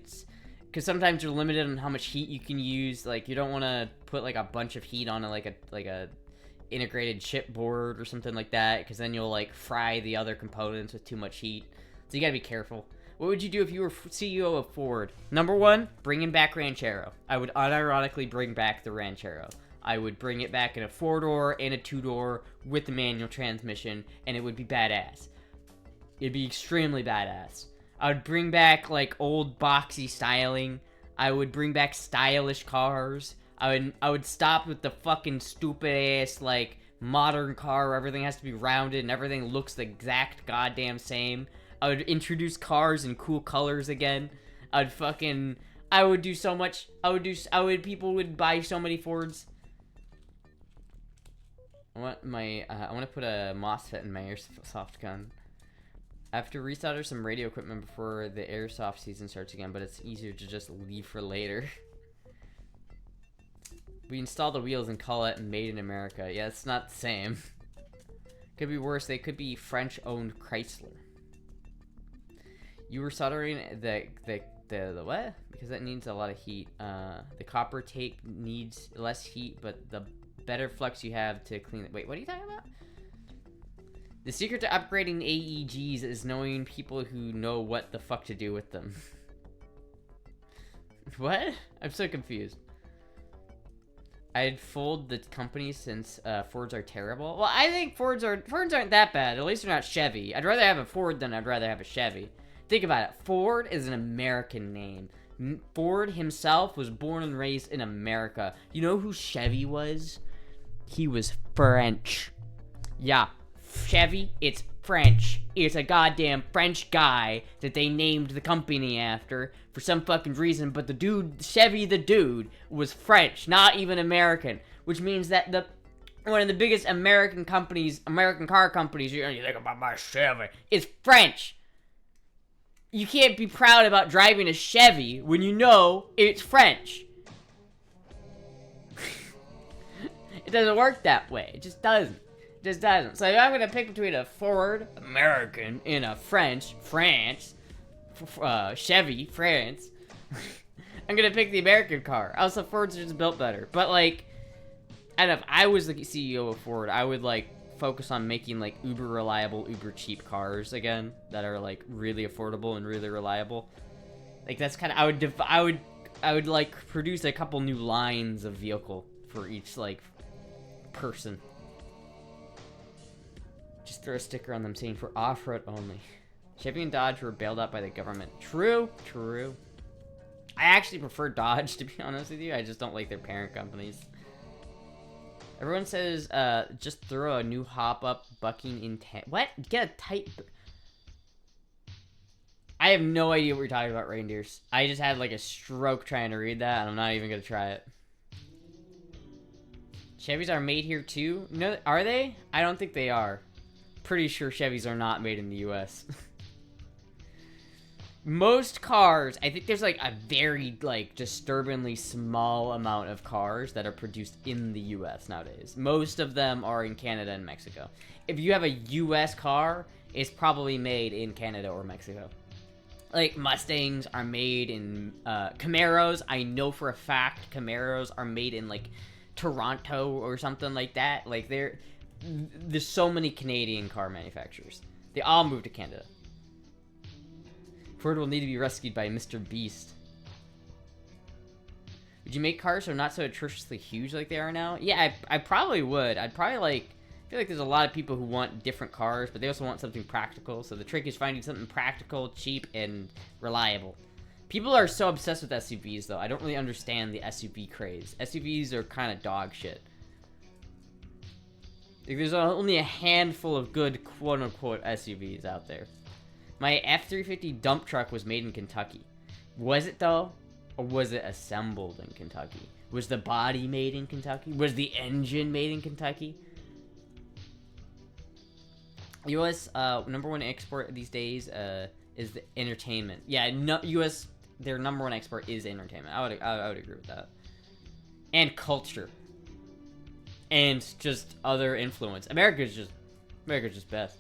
because sometimes you're limited on how much heat you can use. Like, you don't want to put like a bunch of heat on like a integrated chip board or something like that, because then you'll like fry the other components with too much heat. So you gotta be careful. What would you do if you were CEO of Ford? Number one, bringing back Ranchero. I would unironically bring back the Ranchero. I would bring it back in a 4-door and a 2-door with the manual transmission, and it would be badass. It'd be extremely badass. I would bring back, like, old boxy styling. I would bring back stylish cars. I would stop with the fucking stupid-ass, like, modern car where everything has to be rounded and everything looks the exact goddamn same. I would introduce cars in cool colors again. I would do so much. People would buy so many Fords. I want to put a MOSFET in my airsoft gun. I have to resolder some radio equipment before the airsoft season starts again, but it's easier to just leave for later. We install the wheels and call it Made in America. Yeah, it's not the same. Could be worse. They could be French-owned Chrysler. You were soldering the what? Because that needs a lot of heat. The copper tape needs less heat, but the better flux you have to clean it. Wait, what are you talking about? The secret to upgrading AEGs is knowing people who know what the fuck to do with them. What? I'm so confused. I'd fold the company since Fords are terrible. Well, I think Fords aren't that bad. At least they're not Chevy. I'd rather have a Ford than I'd rather have a Chevy. Think about it. Ford is an American name. Ford himself was born and raised in America. You know who Chevy was? He was French. Yeah, Chevy, it's French. It's a goddamn French guy that they named the company after for some fucking reason, but the dude, Chevy the dude, was French, not even American, which means that one of the biggest American car companies, you think about my Chevy, is French. You can't be proud about driving a Chevy when you know it's French. It doesn't work that way. It just doesn't. It just doesn't. So if I'm going to pick between a Ford, American, and a France, Chevy, France, I'm going to pick the American car. Also, Fords are just built better. But, like, I don't know, if I was the CEO of Ford, I would, like, focus on making, like, uber reliable, uber cheap cars again that are, like, really affordable and really reliable. Like, that's kind of, I would like produce a couple new lines of vehicle for each, like, person. Just throw a sticker on them saying for off-road only. Chevy and Dodge were bailed out by the government. True, true. I actually prefer Dodge, to be honest with you. I just don't like their parent companies. Everyone says, just throw a new hop-up bucking intent. What? Get a tight... I have no idea what you're talking about, reindeers. I just had, like, a stroke trying to read that, and I'm not even gonna try it. Chevys are made here, too? No, are they? I don't think they are. Pretty sure Chevys are not made in the U.S. Most cars, I think there's like a very like disturbingly small amount of cars that are produced in the US nowadays. Most of them are in Canada and Mexico. If you have a US car, it's probably made in Canada or Mexico. Like Mustangs are made in Camaros. I know for a fact Camaros are made in like Toronto or something like that. Like there's so many Canadian car manufacturers. They all moved to Canada. Ford will need to be rescued by Mr. Beast. Would you make cars so not so atrociously huge like they are now? Yeah, I probably would. I'd probably like... I feel like there's a lot of people who want different cars, but they also want something practical. So the trick is finding something practical, cheap, and reliable. People are so obsessed with SUVs, though. I don't really understand the SUV craze. SUVs are kind of dog shit. Like, there's only a handful of good quote-unquote SUVs out there. My F-350 dump truck was made in Kentucky. Was it, though? Or was it assembled in Kentucky? Was the body made in Kentucky? Was the engine made in Kentucky? U.S. Number one export these days is the entertainment. Yeah, no, U.S. their number one export is entertainment. I would agree with that. And culture. And just other influence. America's just best.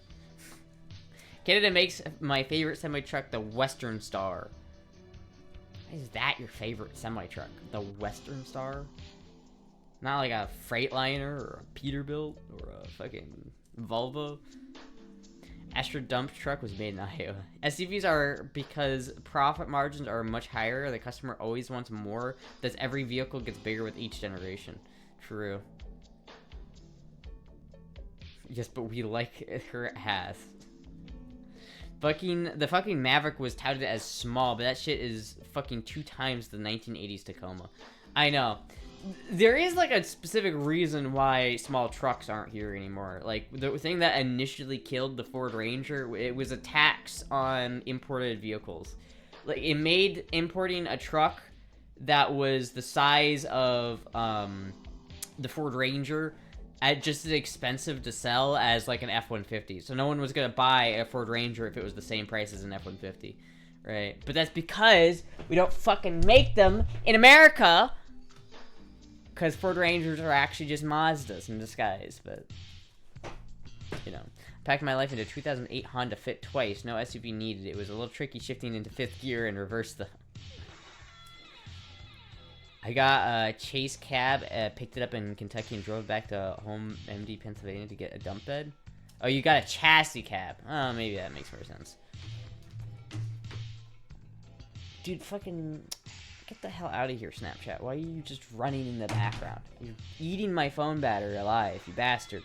Canada makes my favorite semi-truck, the Western Star. Why is that your favorite semi-truck? The Western Star? Not like a Freightliner or a Peterbilt or a fucking Volvo. Astra dump truck was made in Iowa. SUVs are because profit margins are much higher. The customer always wants more. Thus, every vehicle gets bigger with each generation. True. Yes, but we like her ass. The fucking Maverick was touted as small, but that shit is fucking 2 times the 1980s Tacoma. I know. There is, like, a specific reason why small trucks aren't here anymore. Like, the thing that initially killed the Ford Ranger, it was a tax on imported vehicles. Like, it made importing a truck that was the size of, the Ford Ranger at just as expensive to sell as like an F-150. So no one was gonna buy a Ford Ranger if it was the same price as an F-150, right? But that's because we don't fucking make them in America. Because Ford Rangers are actually just Mazdas in disguise, but you know. Packed my life into a 2008 Honda Fit twice. No SUV needed. It was a little tricky shifting into 5th gear and reverse the... I got a Chase cab, picked it up in Kentucky and drove back to home MD, Pennsylvania to get a dump bed. Oh, you got a chassis cab. Oh, maybe that makes more sense. Dude, fucking... Get the hell out of here, Snapchat. Why are you just running in the background? You're eating my phone battery alive, you bastard.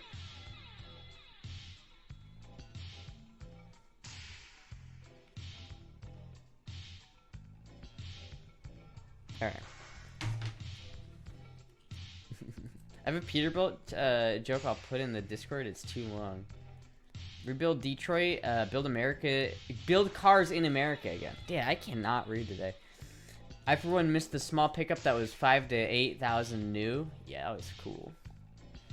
Alright. I have a Peterbilt joke I'll put in the Discord. It's too long. Rebuild Detroit, build America, build cars in America again. Yeah, I cannot read today. I, for one, missed the small pickup that was 5,000 to 8,000 new. Yeah, that was cool.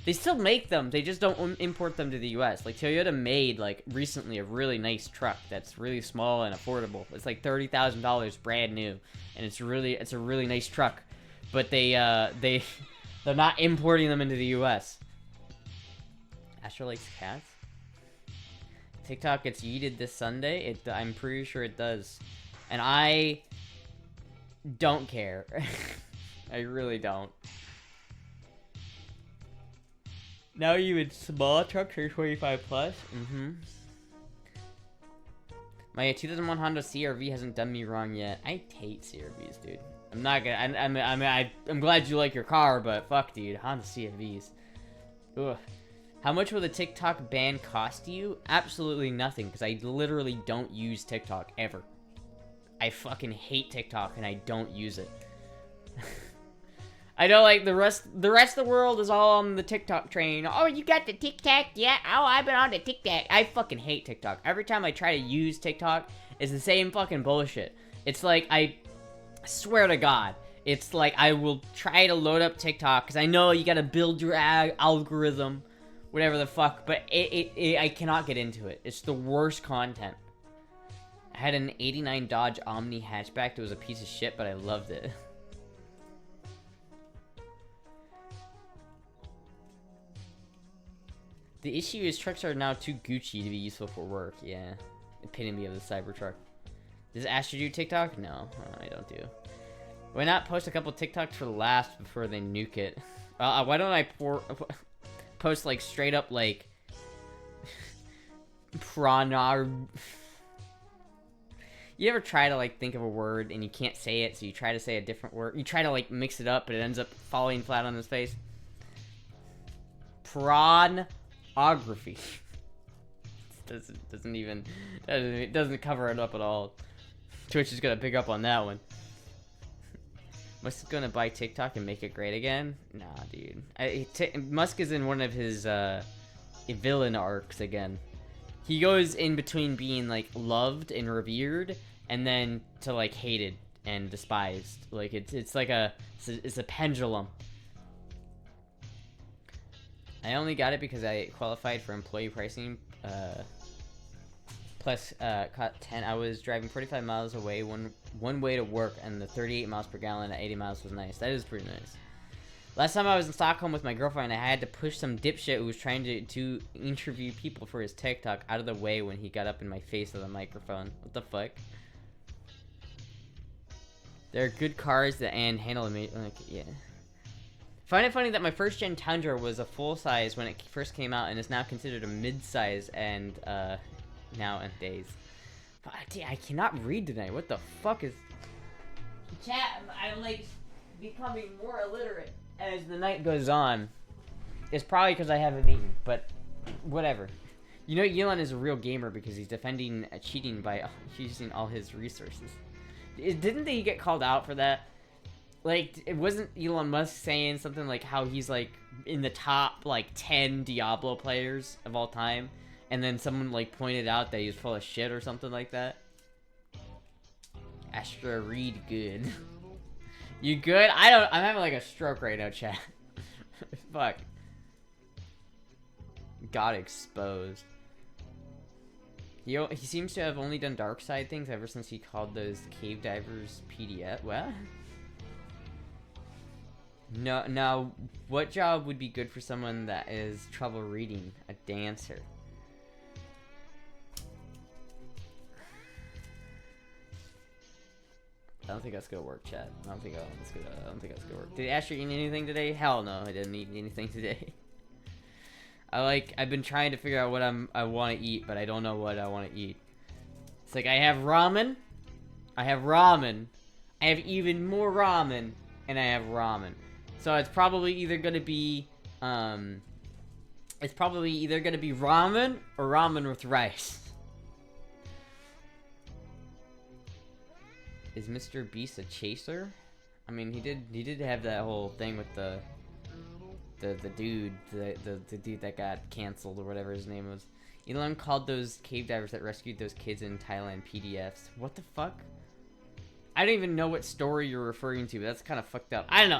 They still make them. They just don't import them to the U.S. Like, Toyota made, like, recently a really nice truck that's really small and affordable. It's like $30,000 brand new. And it's a really nice truck. But they're not importing them into the U.S. Astra likes cats? TikTok gets yeeted this Sunday? I'm pretty sure it does. And I don't care. I really don't. Now you in small trucks are 25 plus? Mm-hmm. My 2001 Honda CR-V hasn't done me wrong yet. I hate CR-Vs, dude. I'm not gonna. I'm glad you like your car, but fuck, dude. Honda CR-Vs. Ugh. How much will the TikTok ban cost you? Absolutely nothing, because I literally don't use TikTok ever. I fucking hate TikTok and I don't use it. I know, like, the rest of the world is all on the TikTok train. Oh, you got the TikTok? Yeah. Oh, I've been on the TikTok. I fucking hate TikTok. Every time I try to use TikTok, it's the same fucking bullshit. It's like, I swear to God, it's like I will try to load up TikTok because I know you gotta build your algorithm, whatever the fuck, but I cannot get into it. It's the worst content. I had an 89 Dodge Omni hatchback that was a piece of shit, but I loved it. The issue is trucks are now too Gucci to be useful for work. Yeah. Epitome of the Cybertruck. Does Astra do TikTok? No, I don't do. Why not post a couple TikToks for laughs before they nuke it? Why don't I post like straight up like pranar? You ever try to like think of a word and you can't say it, so you try to say a different word? You try to like mix it up, but it ends up falling flat on his face. Pornography. doesn't cover it up at all. Twitch is gonna pick up on that one. Musk gonna buy TikTok and make it great again? Nah, dude. Musk is in one of his villain arcs again. He goes in between being like loved and revered, and then to like hated and despised. Like it's like it's a pendulum. I only got it because I qualified for employee pricing. Plus, caught 10. I was driving 45 miles away one way to work, and the 38 miles per gallon at 80 miles was nice. That is pretty nice. Last time I was in Stockholm with my girlfriend, I had to push some dipshit who was trying to interview people for his TikTok out of the way when he got up in my face with a microphone. What the fuck? There are good cars that handle me. Like, yeah. Find it funny that my first gen Tundra was a full size when it first came out, and is now considered a mid size and nowadays. I cannot read tonight. What the fuck is? Chat, I'm like becoming more illiterate as the night goes on. It's probably because I haven't eaten, but whatever. You know, Elon is a real gamer because he's defending cheating by using all his resources. Didn't he get called out for that? Like, it wasn't Elon Musk saying something like how he's like in the top like 10 Diablo players of all time, and then someone like pointed out that he was full of shit or something like that. Astra, read good. You good? I'm having like a stroke right now, chat. Fuck. Got exposed. He seems to have only done dark side things ever since he called those cave divers PDF. What? No, now, what job would be good for someone that is trouble reading? A dancer. I don't think that's gonna work, chat. I don't think that's gonna work. Did Asher eat anything today? Hell no, I didn't eat anything today. I've been trying to figure out what I want to eat, but I don't know what I want to eat. It's like I have ramen, I have even more ramen, and I have ramen. So it's probably either gonna be ramen or ramen with rice. Is Mr. Beast a chaser? I mean, he did have that whole thing with the dude that got canceled or whatever his name was. Elon called those cave divers that rescued those kids in Thailand PDFs. What the fuck? I don't even know what story you're referring to. That's kind of fucked up. I don't know.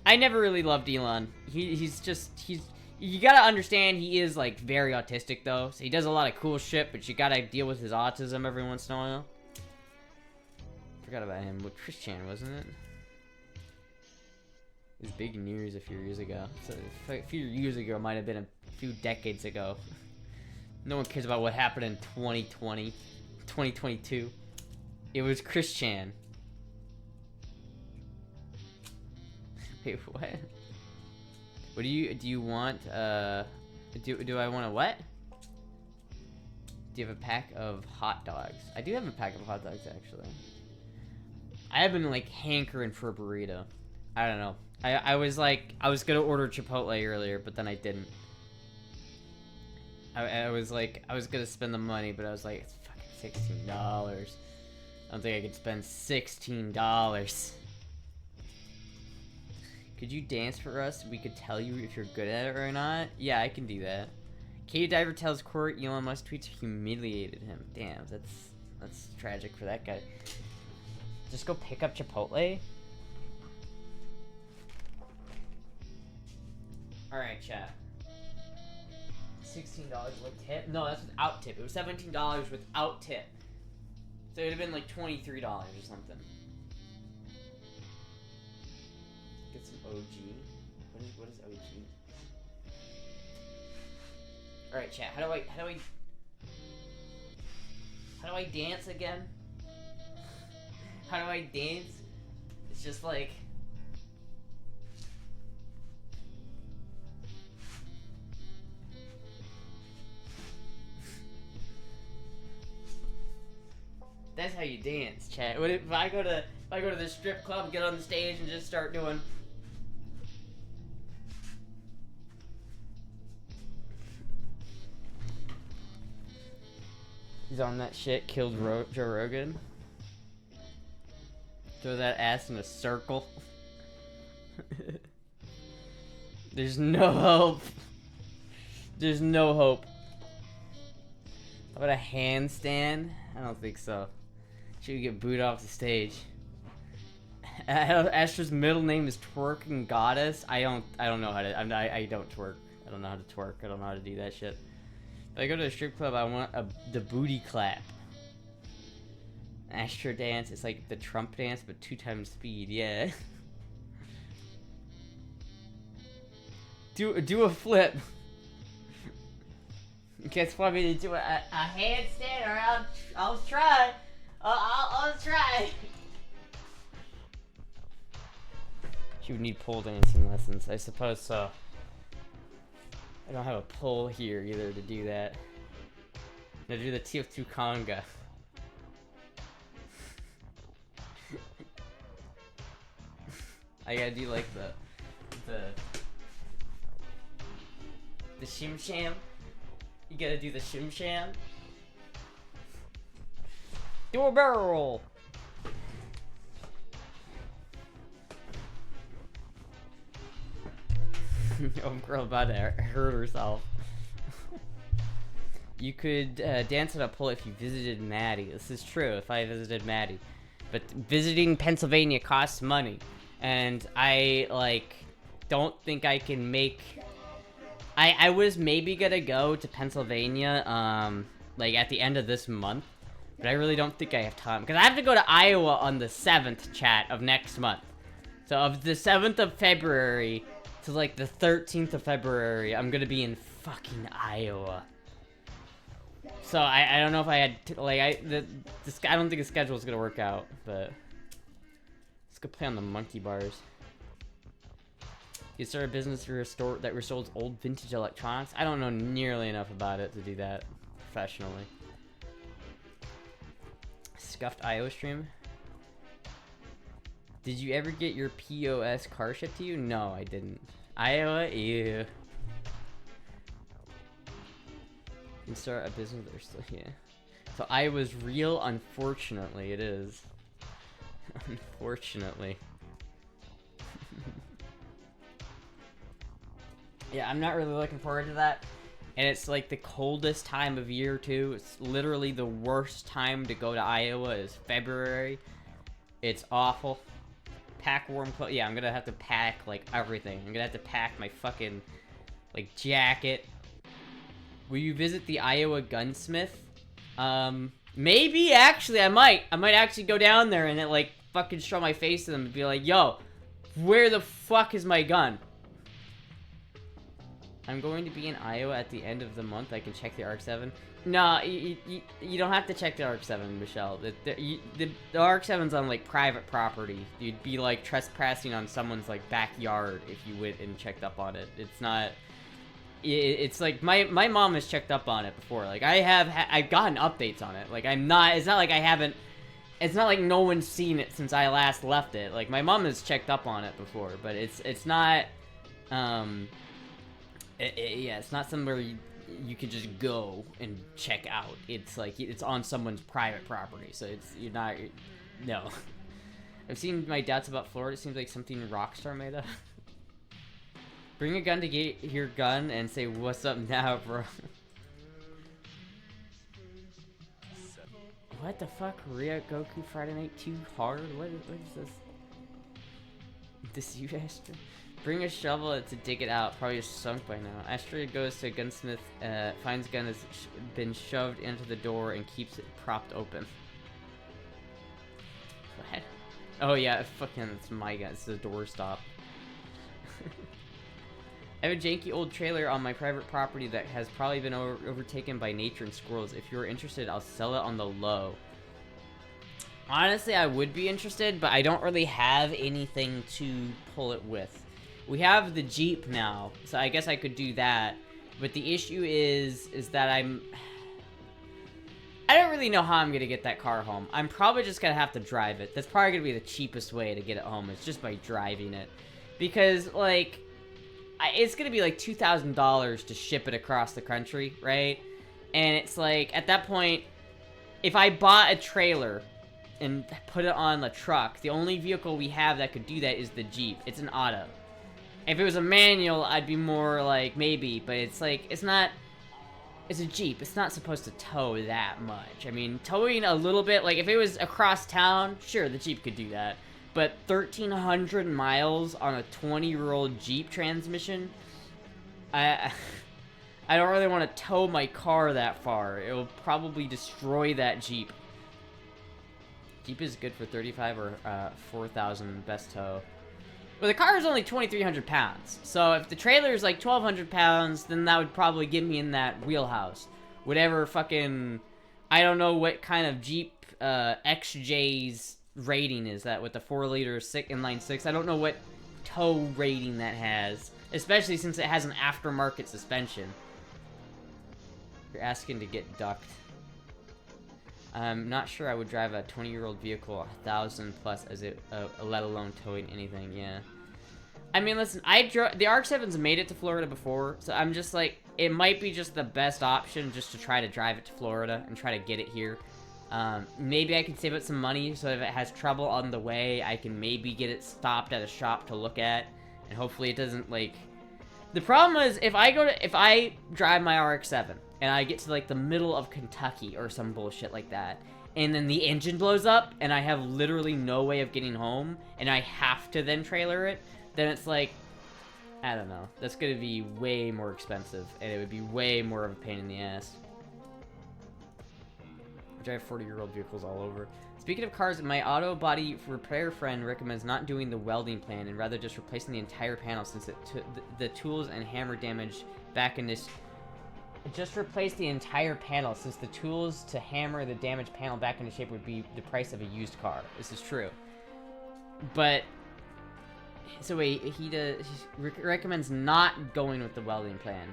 I never really loved Elon. He's you gotta understand he is like very autistic though. So he does a lot of cool shit, but you gotta deal with his autism every once in a while. Forgot about him. With Christian, wasn't it? It was big news a few years ago. So a few years ago might have been a few decades ago. No one cares about what happened in 2020, 2022. It was Christian. Wait, what? What do you want? Do I want a what? Do you have a pack of hot dogs? I do have a pack of hot dogs actually. I have been like hankering for a burrito. I don't know. I was gonna order Chipotle earlier, but then I didn't. I was like, I was gonna spend the money, but I was like, it's fucking $16. I don't think I could spend $16. Could you dance for us? We could tell you if you're good at it or not. Yeah, I can do that. Katie Diver tells Court Elon Musk tweets humiliated him. Damn, that's tragic for that guy. Just go pick up Chipotle. All right, chat. $16 with tip? No, that's without tip. It was $17 without tip. So it would have been like $23 or something. Get some OG. What is OG? All right, chat. How do I dance again? How do I dance? It's just like. That's how you dance, chat. What if I go to the strip club, get on the stage, and just start doing? He's on that shit. Killed Joe Rogan. Throw that ass in a circle. There's no hope. There's no hope. How about a handstand? I don't think so. Should we get booed off the stage? Astra's middle name is Twerking Goddess. I don't know how to. I don't twerk. I don't know how to twerk. I don't know how to do that shit. If I go to a strip club, I want the booty clap. Astra dance. It's like the Trump dance, but 2 times speed. Yeah. Do a flip. You guys want me to do a handstand, or I'll try. I'll try. She would need pole dancing lessons, I suppose so. I don't have a pole here either to do that. I'm gonna do the TF2 conga. I gotta do like the shim sham. You gotta do the shim sham. Do a barrel roll. Oh, girl about to hurt herself. You could dance at a pole if you visited Maddie. This is true, if I visited Maddie. But visiting Pennsylvania costs money. And I, like, don't think I can make... I was maybe gonna go to Pennsylvania, like, at the end of this month. But I really don't think I have time. Because I have to go to Iowa on the 7th, chat, of next month. So, of the 7th of February to, like, the 13th of February, I'm gonna be in fucking Iowa. So, I don't know if I had... like, I don't think the schedule is gonna work out, but... Let's go play on the monkey bars. You start a business for a store that resells old vintage electronics? I don't know nearly enough about it to do that professionally. Scuffed Iowa stream. Did you ever get your POS car shipped to you? No, I didn't. Iowa? Ew. You can start a business there still, yeah. So Iowa's real? Unfortunately, it is. Unfortunately. Yeah, I'm not really looking forward to that. And it's like the coldest time of year too. It's literally the worst time to go to Iowa is February. It's awful. Pack warm clothes. Yeah, I'm gonna have to pack like everything. I'm gonna have to pack my fucking like jacket. Will you visit the Iowa gunsmith? Maybe actually I might. I might actually go down there and like fucking show my face to them and be like, yo, where the fuck is my gun? I'm going to be in Iowa at the end of the month. I can check the ARC-7. No, you don't have to check the ARC-7, Michelle. The ARC-7's on, like, private property. You'd be, like, trespassing on someone's, like, backyard if you went and checked up on it. It's not... It's, like, my mom has checked up on it before. Like, I've gotten updates on it. Like, I'm not... It's not like I haven't... It's not like no one's seen it since I last left it. Like, my mom has checked up on it before, but it's not... yeah, it's not somewhere you can just go and check out. It's like it's on someone's private property, so you're not. No. I've seen my doubts about Florida. It seems like something Rockstar made up. Bring a gun to get your gun and say, "What's up now, bro?" What the fuck? Ria Goku Friday Night too hard? What is this? This you, Astra? Bring a shovel to dig it out. Probably sunk by now. Astra goes to a gunsmith, finds gun has been shoved into the door and keeps it propped open. What? Oh yeah, fucking, it's my gun. It's the door stop. I have a janky old trailer on my private property that has probably been overtaken by nature and squirrels. If you're interested, I'll sell it on the low. Honestly, I would be interested, but I don't really have anything to pull it with. We have the Jeep now, so I guess I could do that. But the issue is that I don't really know how I'm going to get that car home. I'm probably just going to have to drive it. That's probably going to be the cheapest way to get it home. It's just by driving it. Because, like, it's going to be like $2,000 to ship it across the country, right? And it's like, at that point, if I bought a trailer and put it on the truck, the only vehicle we have that could do that is the Jeep. It's an auto. If it was a manual, I'd be more like, maybe, but it's like, it's not, it's a Jeep. It's not supposed to tow that much. I mean, towing a little bit, like if it was across town, sure, the Jeep could do that. But 1,300 miles on a 20-year-old Jeep transmission, I don't really want to tow my car that far. It will probably destroy that Jeep. Jeep is good for 35 or 4,000 best tow. Well, the car is only 2,300 pounds. So if the trailer is like 1,200 pounds, then that would probably get me in that wheelhouse. Whatever fucking, I don't know what kind of Jeep XJ's rating is that with the 4-liter inline six. I don't know what tow rating that has, especially since it has an aftermarket suspension. You're asking to get ducked. I'm not sure I would drive a 20-year-old vehicle 1,000 plus as it, let alone towing anything. Yeah. I mean, listen, the RX-7's made it to Florida before, so I'm just like, it might be just the best option just to try to drive it to Florida and try to get it here. Maybe I can save up some money so if it has trouble on the way, I can maybe get it stopped at a shop to look at, and hopefully it doesn't, like... The problem is, if I drive my RX-7, and I get to, like, the middle of Kentucky or some bullshit like that, and then the engine blows up, and I have literally no way of getting home, and I have to then trailer it, then it's like, I don't know. That's gonna be way more expensive, and it would be way more of a pain in the ass. I drive 40-year-old vehicles all over. Speaking of cars, my auto body repair friend recommends not doing the welding plan and rather just replacing the entire panel since the tools and hammer damage back in this... Just replace the entire panel since the tools to hammer the damaged panel back into shape would be the price of a used car. This is true. But... So wait, he recommends not going with the welding plan.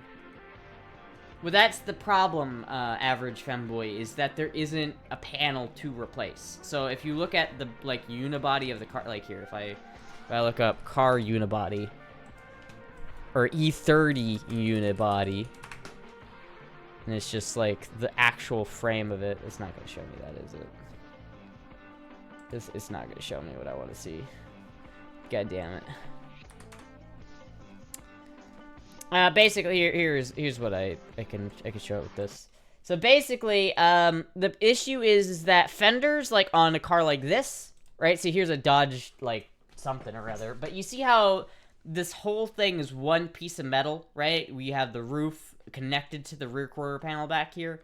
Well, that's the problem, average femboy, is that there isn't a panel to replace. So if you look at the, like, unibody of the car, like here, if I look up car unibody, or E30 unibody, and it's just, like, the actual frame of it, it's not going to show me that, is it? It's not going to show me what I want to see. God damn it. Basically, here's what I can show it with this. So basically, the issue is that fenders, like on a car like this, right? So here's a Dodge, like something or other. But you see how this whole thing is one piece of metal, right? We have the roof connected to the rear quarter panel back here,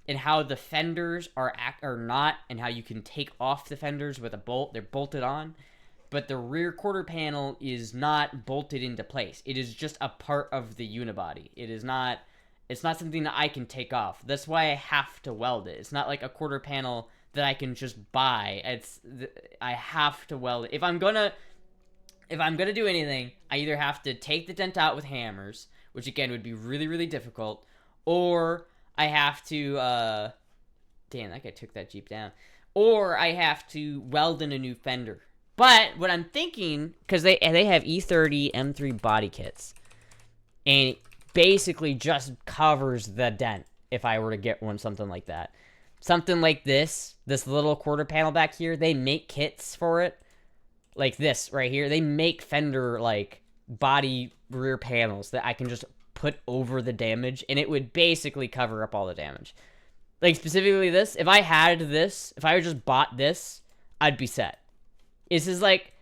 and how the fenders are not, and how you can take off the fenders with a bolt. They're bolted on. But the rear quarter panel is not bolted into place. It is just a part of the unibody. It's not something that I can take off. That's why I have to weld it. It's not like a quarter panel that I can just buy. I have to weld it. If I'm gonna do anything, I either have to take the dent out with hammers, which again would be really, really difficult, or I have to damn, that guy took that Jeep down. Or I have to weld in a new fender. But what I'm thinking, because they have E30 M3 body kits, and basically just covers the dent if I were to get something like that. Something like this little quarter panel back here, they make kits for it. Like this right here. They make fender, like, body rear panels that I can just put over the damage, and it would basically cover up all the damage. Like, specifically this, if I had this, if I just bought this, I'd be set. This is like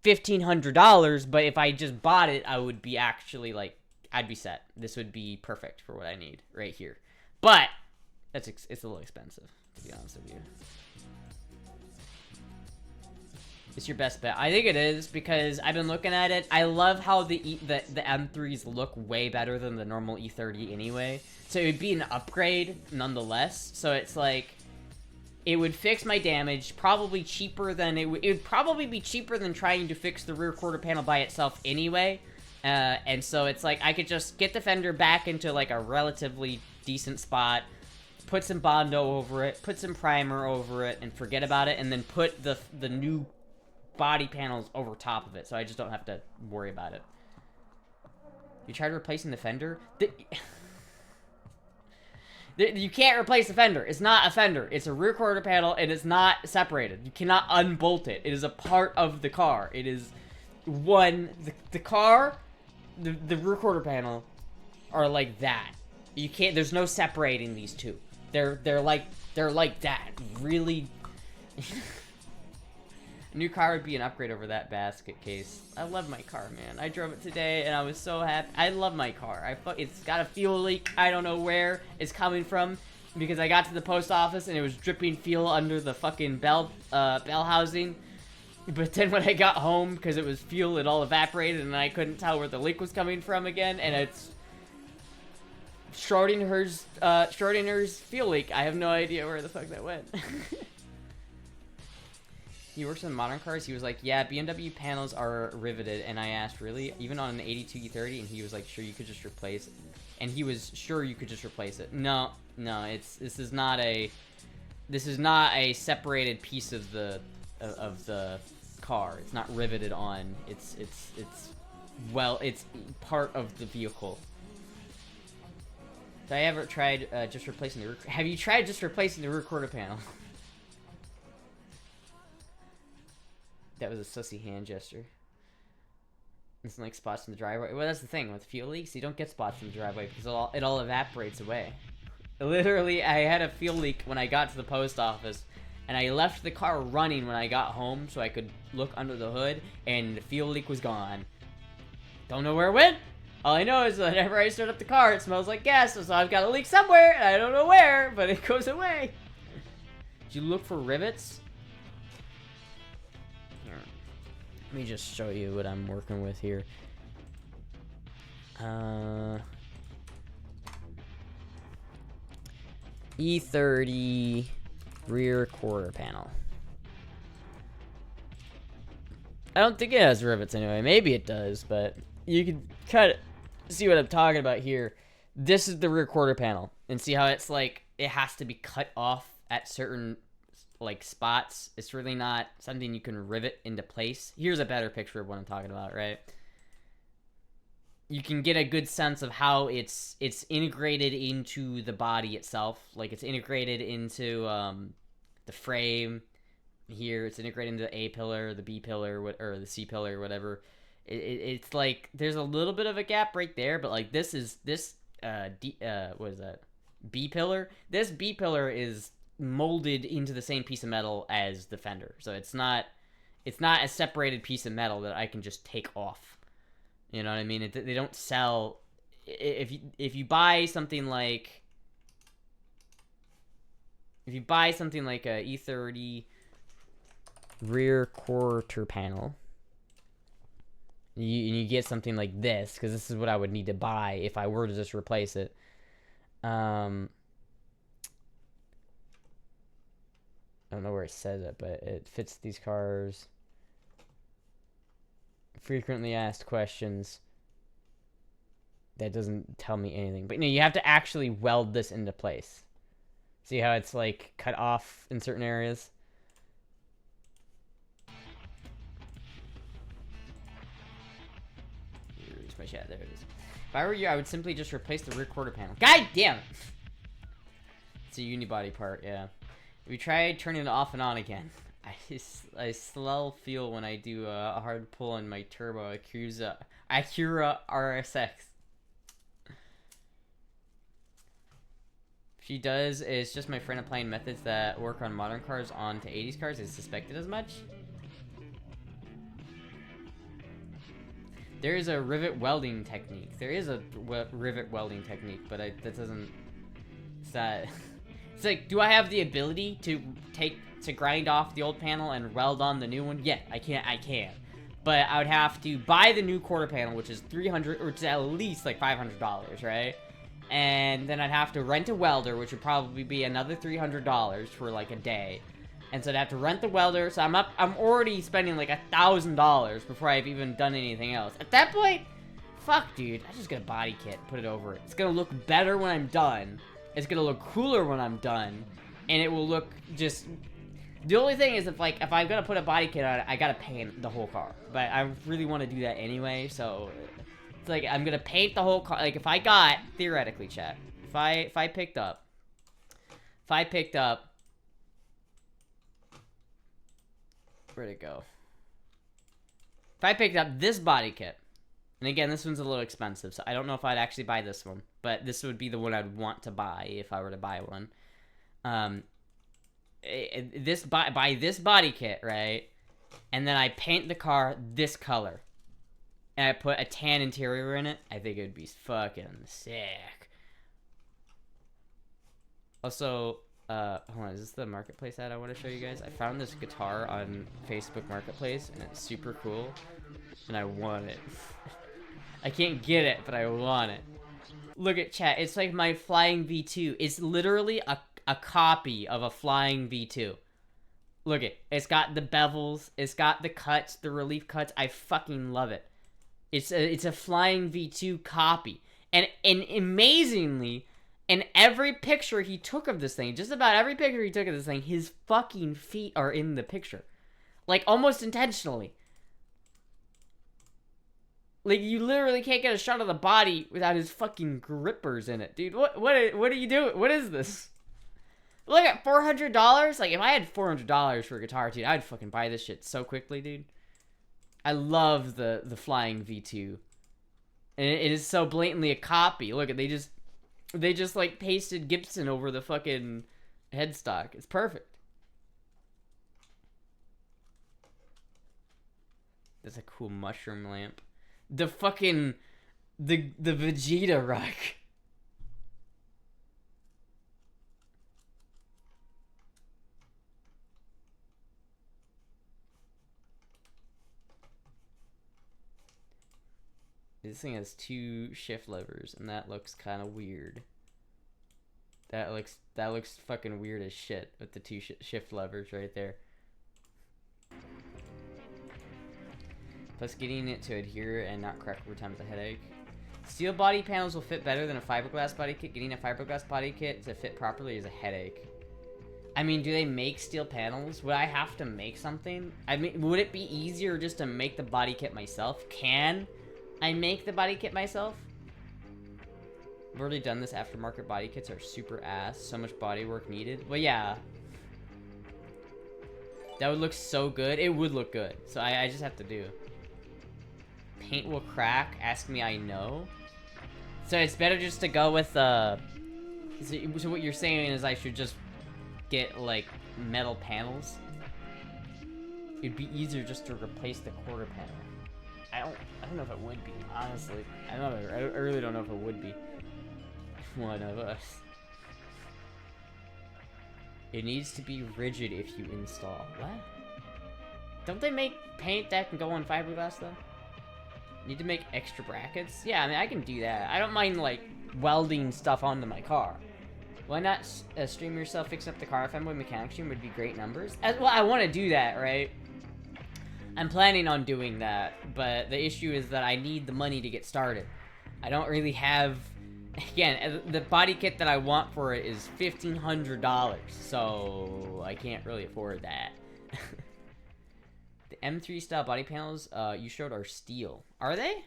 $1,500, but if I just bought it, I would be actually, like, I'd be set. This would be perfect for what I need right here. But it's a little expensive, to be honest with you. It's your best bet. I think it is, because I've been looking at it. I love how the M3s look way better than the normal E30 anyway. So it would be an upgrade nonetheless. So it's like, it would fix my damage, probably cheaper than it would probably be cheaper than trying to fix the rear quarter panel by itself anyway. And so it's like, I could just get the fender back into like a relatively decent spot, put some Bondo over it, put some primer over it, and forget about it, and then put the new body panels over top of it, so I just don't have to worry about it. You tried replacing the fender? You can't replace the fender. It's not a fender. It's a rear quarter panel, and it's not separated. You cannot unbolt it. It is a part of the car. It is the car, the rear quarter panel are like that. You can't. There's no separating these two. They're like that. Really. A new car would be an upgrade over that basket case. I love my car, man. I drove it today, and I was so happy. I love my car. It's got a fuel leak. I don't know where it's coming from, because I got to the post office, and it was dripping fuel under the fucking bell housing. But then when I got home, because it was fuel, it all evaporated, and I couldn't tell where the leak was coming from again, and it's Schrodinger's fuel leak. I have no idea where the fuck that went. He works on modern cars. He was like, yeah, BMW panels are riveted. And I asked, really? Even on an 82 E30? And he was like, sure, you could just replace it. And he was sure you could just replace it. No, this is not a separated piece of the car. It's not riveted on. It's part of the vehicle. Have I ever tried just replacing the rear? Have you tried just replacing the rear quarter panel? That was a sussy hand gesture. It's like spots in the driveway. Well, that's the thing with fuel leaks. You don't get spots in the driveway because it all evaporates away. Literally, I had a fuel leak when I got to the post office, and I left the car running when I got home so I could look under the hood, and the fuel leak was gone. Don't know where it went. All I know is that whenever I start up the car, it smells like gas, so I've got a leak somewhere, and I don't know where, but it goes away. Did you look for rivets? Let me just show you what I'm working with here. E30 rear quarter panel. I don't think it has rivets anyway. Maybe it does, but you can try to see what I'm talking about here. This is the rear quarter panel, and see how it's like it has to be cut off at certain like spots. It's really not something you can rivet into place. Here's a better picture of what I'm talking about, right? You can get a good sense of how it's integrated into the body itself. Like it's integrated into the frame. Here it's integrated into the A pillar, the B pillar, or the C pillar, whatever. It's like there's a little bit of a gap right there, but like what is that? B pillar. This B pillar is molded into the same piece of metal as the fender, so it's not a separated piece of metal that I can just take off. You know what I mean? They don't sell. If you buy something like a E30 rear quarter panel, you get something like this, because this is what I would need to buy if I were to just replace it. I don't know where it says it, but it fits these cars. Frequently asked questions. That doesn't tell me anything. But you have to actually weld this into place. See how it's like cut off in certain areas? Here's my chat. There it is. If I were you, I would simply just replace the rear quarter panel. God damn it! It's a unibody part, yeah. We tried turning it off and on again. I still feel when I do a hard pull on my turbo Acura RSX. She does is just my friend applying methods that work on modern cars onto 80s cars. I suspected as much. There is a rivet welding technique. There is a rivet welding technique, but that doesn't. It's that. It's like, do I have the ability to grind off the old panel and weld on the new one? Yeah, I can. But I would have to buy the new quarter panel, which is $300, or it's at least like $500, right? And then I'd have to rent a welder, which would probably be another $300 for like a day. And so I'd have to rent the welder. So I'm already spending like $1,000 before I've even done anything else. At that point, fuck, dude. I just get a body kit, put it over it. It's gonna look better when I'm done. It's gonna look cooler when I'm done, and it will look just. The only thing is, if I'm gonna put a body kit on it, I gotta paint the whole car. But I really want to do that anyway, so it's like I'm gonna paint the whole car. Like if I got theoretically, chat, if I picked up, where'd it go? If I picked up this body kit. And again, this one's a little expensive, so I don't know if I'd actually buy this one. But this would be the one I'd want to buy if I were to buy one. Buy this body kit, right? And then I paint the car this color. And I put a tan interior in it. I think it would be fucking sick. Also, hold on, is this the marketplace ad I want to show you guys? I found this guitar on Facebook Marketplace, and it's super cool. And I want it. I can't get it, but I want it. Look at chat. It's like my flying V2. It's literally a copy of a flying V2. Look it. It's got the bevels. It's got the cuts, the relief cuts. I fucking love it. It's a flying V2 copy. And amazingly, in every picture he took of this thing, just about every picture he took of this thing, his fucking feet are in the picture. Like, almost intentionally. Like, you literally can't get a shot of the body without his fucking grippers in it, dude. What are you doing? What is this? Look at $400. Like, if I had $400 for a guitar, dude, I'd fucking buy this shit so quickly, dude. I love the flying V2, and it is so blatantly a copy. Look at they just like pasted Gibson over the fucking headstock. It's perfect. That's a cool mushroom lamp. The fucking the Vegeta rug. This thing has 2 shift levers, and that looks kind of weird. That looks fucking weird as shit with the 2 shift levers right there. Plus, getting it to adhere and not crack over time is a headache. Steel body panels will fit better than a fiberglass body kit. Getting a fiberglass body kit to fit properly is a headache. I mean, do they make steel panels? Would I have to make something? I mean, would it be easier just to make the body kit myself? Can I make the body kit myself? I've already done this. Aftermarket body kits are super ass. So much body work needed. Well, yeah. That would look so good. It would look good. So I just have to do. Paint will crack. Ask me, I know. So it's better just to go with so what you're saying is I should just get like metal panels. It'd be easier just to replace the quarter panel. I don't know if it would be, honestly. I really don't know if it would be. One of us. It needs to be rigid if you install. What? Don't they make paint that can go on fiberglass though? Need to make extra brackets? Yeah, I mean, I can do that. I don't mind, like, welding stuff onto my car. Why not stream yourself fix up the car? Fanboy Mechanic stream would be great numbers. Well, I want to do that, right? I'm planning on doing that, but the issue is that I need the money to get started. I don't really have... Again, the body kit that I want for it is $1,500, so I can't really afford that. The M3 style body panels you showed are steel. Are they?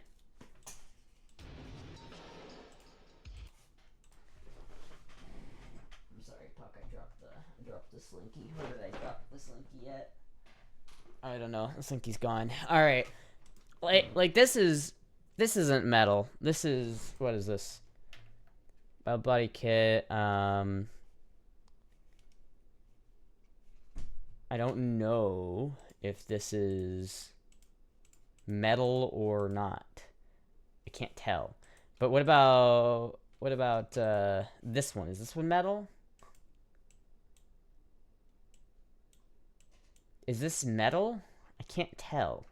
Slinky? Where did I drop the Slinky at? I don't know. The Slinky's gone. All right. Like this isn't metal. This is, what is this? Body kit. I don't know if this is metal or not. I can't tell. But what about this one? Is this one metal? Is this metal? I can't tell.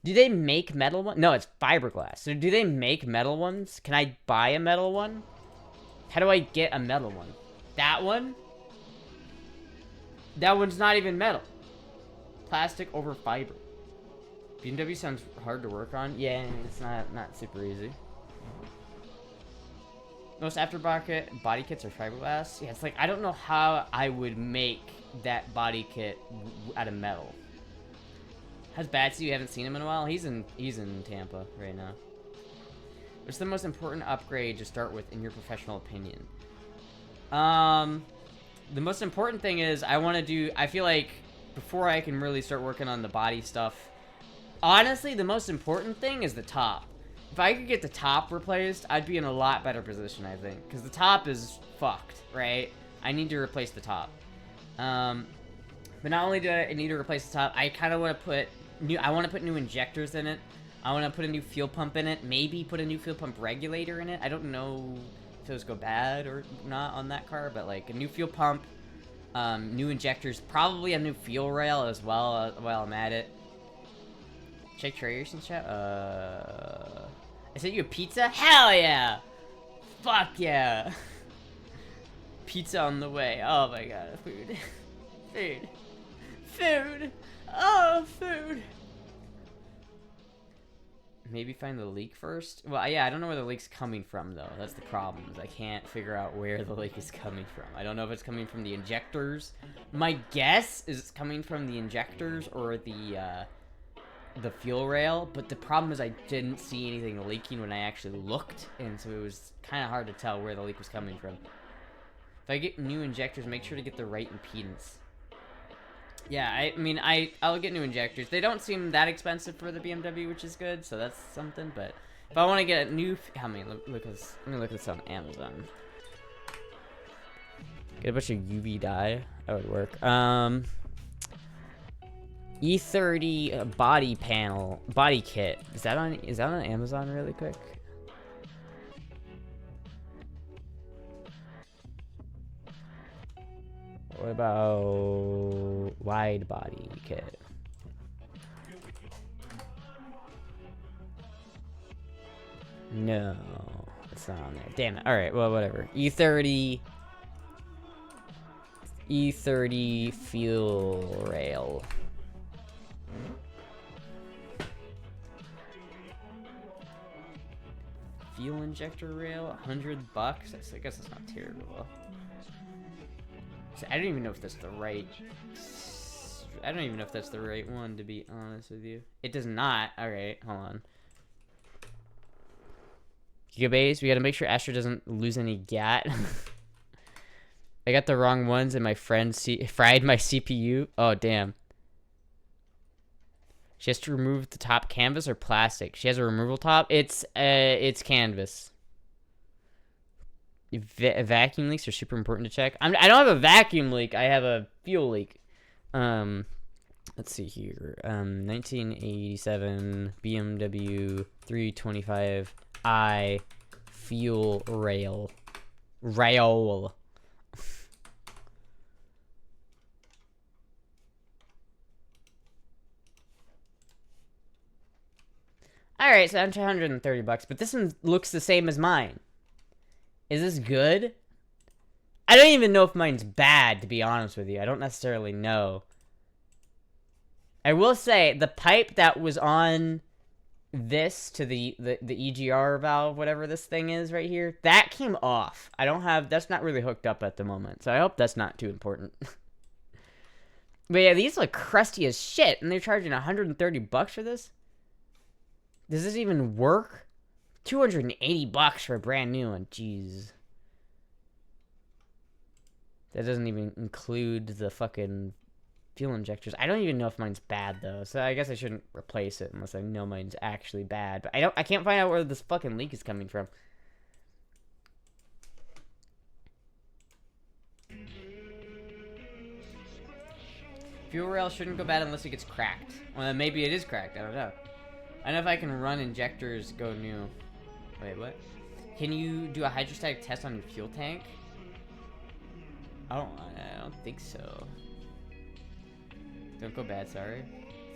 Do they make metal ones? No, it's fiberglass. So do they make metal ones? Can I buy a metal one? How do I get a metal one? That one? That one's not even metal. Plastic over fiber. BMW sounds hard to work on. Yeah, it's not super easy. Most aftermarket body kits are fiberglass. Yeah, it's like, I don't know how I would make that body kit out of metal. How's Batsy? You haven't seen him in a while? He's in Tampa right now. What's the most important upgrade to start with in your professional opinion? The most important thing is I feel like before I can really start working on the body stuff, honestly, the most important thing is the top. If I could get the top replaced, I'd be in a lot better position, I think. Because the top is fucked, right? I need to replace the top. But not only do I need to replace the top, I kind of want to put new injectors in it. I want to put a new fuel pump in it. Maybe put a new fuel pump regulator in it. I don't know if those go bad or not on that car, but like a new fuel pump, new injectors, probably a new fuel rail as well while I'm at it. Check Traders in chat. I sent you a pizza? Hell yeah! Fuck yeah! Pizza on the way. Oh my god, food. Food. Food! Oh, food! Maybe find the leak first? Well, yeah, I don't know where the leak's coming from, though. That's the problem, is I can't figure out where the leak is coming from. I don't know if it's coming from the injectors. My guess is it's coming from the injectors or the fuel rail, but the problem is I didn't see anything leaking when I actually looked, and so it was kind of hard to tell where the leak was coming from. If I get new injectors, make sure to get the right impedance. Yeah, I mean, I'll get new injectors. They don't seem that expensive for the BMW, which is good, so that's something, but if I want to get a new... How many? Let me look at this on Amazon. Get a bunch of UV dye. That would work. E30 body kit. Is that on Amazon really quick? What about wide body kit? No, it's not on there. Damn it. All right, well, whatever. E30 fuel rail. Fuel injector rail, $100. I guess it's not terrible. So I don't even know if that's the right. I don't even know if that's the right one, to be honest with you. It does not. All right, hold on. Gigabase, we gotta make sure Astra doesn't lose any GAT. I got the wrong ones, and my friend fried my CPU. Oh damn. She has to remove the top canvas or plastic. She has a removal top. It's canvas. Vacuum leaks are super important to check. I don't have a vacuum leak. I have a fuel leak. Let's see here. 1987 BMW 325i fuel rail. All right, so I'm $130, but this one looks the same as mine. Is this good? I don't even know if mine's bad, to be honest with you. I don't necessarily know. I will say, the pipe that was on this to the EGR valve, whatever this thing is right here, that came off. That's not really hooked up at the moment, so I hope that's not too important. But yeah, these look crusty as shit, and they're charging $130 for this? Does this even work? $280 for a brand new one. Jeez. That doesn't even include the fucking fuel injectors. I don't even know if mine's bad though, so I guess I shouldn't replace it unless I know mine's actually bad. But I can't find out where this fucking leak is coming from. Fuel rail shouldn't go bad unless it gets cracked. Well, then maybe it is cracked. I don't know. I don't know if I can run injectors go new. Wait, what? Can you do a hydrostatic test on your fuel tank? I don't think so. Don't go bad, sorry.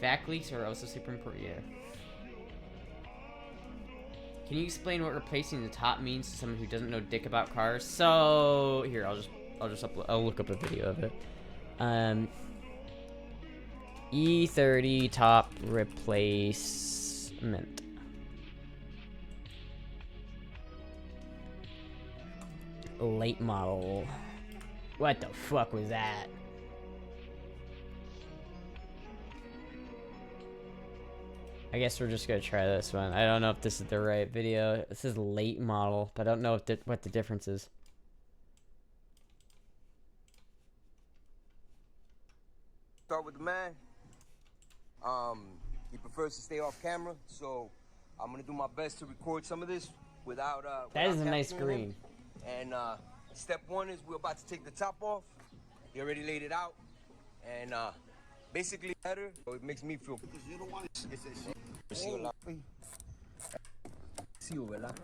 Vac leaks are also super important, yeah. Can you explain what replacing the top means to someone who doesn't know dick about cars? So here, I'll look up a video of it. E30 top replacement. Late model. What the fuck was that? I guess we're just gonna try this one. I don't know if this is the right video. This is late model, but I don't know what the difference is. Start with the man. He prefers to stay off camera, so I'm gonna do my best to record some of this without. That is a nice screen. And step one is we're about to take the top off. He already laid it out, and basically better. So it makes me feel. Because you don't want it. ¿verdad?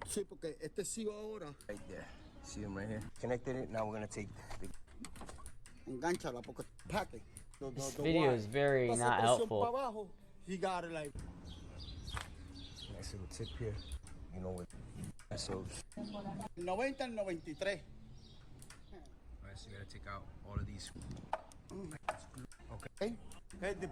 Sí, porque este sí ahora. Right there. See him right here. Connected it. Now we're gonna take. Enganchala porque pack it. This video is very not helpful. He got it like. Nice little tip here. You know what? So. 90 and 93. Alright, so you gotta take out all of these. Okay. Hey, the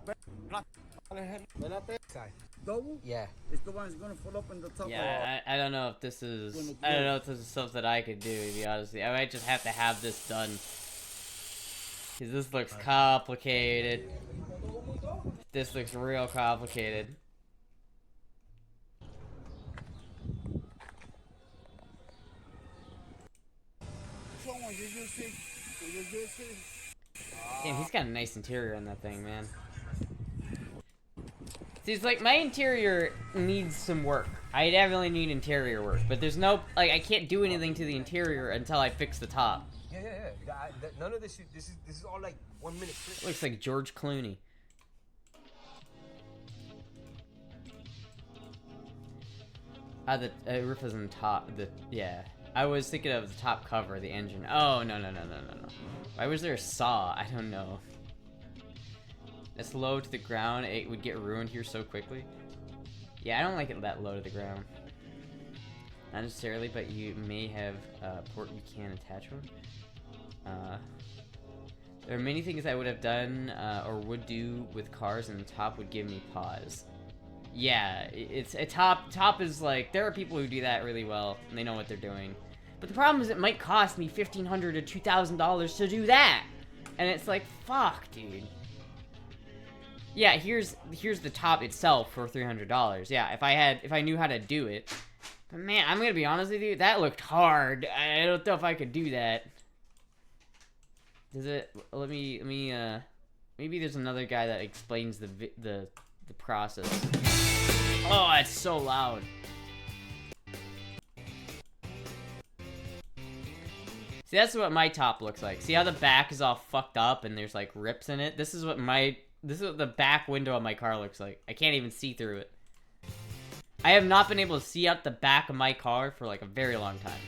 double? Yeah. It's the one that's gonna fall up in the top. Yeah, I don't know if this is. I don't know if this is stuff that I could do. To be honest, I might just have to have this done. Cause this looks complicated. This looks real complicated. Damn, he's got a nice interior on that thing, man. See, it's like my interior needs some work. I definitely need interior work, but there's no, like, I can't do anything to the interior until I fix the top. Yeah. None of this shit. This is all like 1 minute. Looks like George Clooney. The roof is on top. Yeah. I was thinking of the top cover, the engine. Oh, no. Why was there a saw? I don't know. It's low to the ground. It would get ruined here so quickly. Yeah, I don't like it that low to the ground. Not necessarily, but you may have a port you can attach one. There are many things I would have done or would do with cars, and the top would give me pause. Yeah, it's a top is like, there are people who do that really well, and they know what they're doing. But the problem is it might cost me $1,500 to $2,000 to do that. And it's like, fuck, dude. Yeah, here's the top itself for $300. Yeah, if I knew how to do it. But man, I'm gonna be honest with you, that looked hard. I don't know if I could do that. Does it? Let me. Maybe there's another guy that explains the process. Oh, it's so loud. See, that's what my top looks like. See how the back is all fucked up and there's like rips in it? This is what the back window of my car looks like. I can't even see through it. I have not been able to see out the back of my car for like a very long time.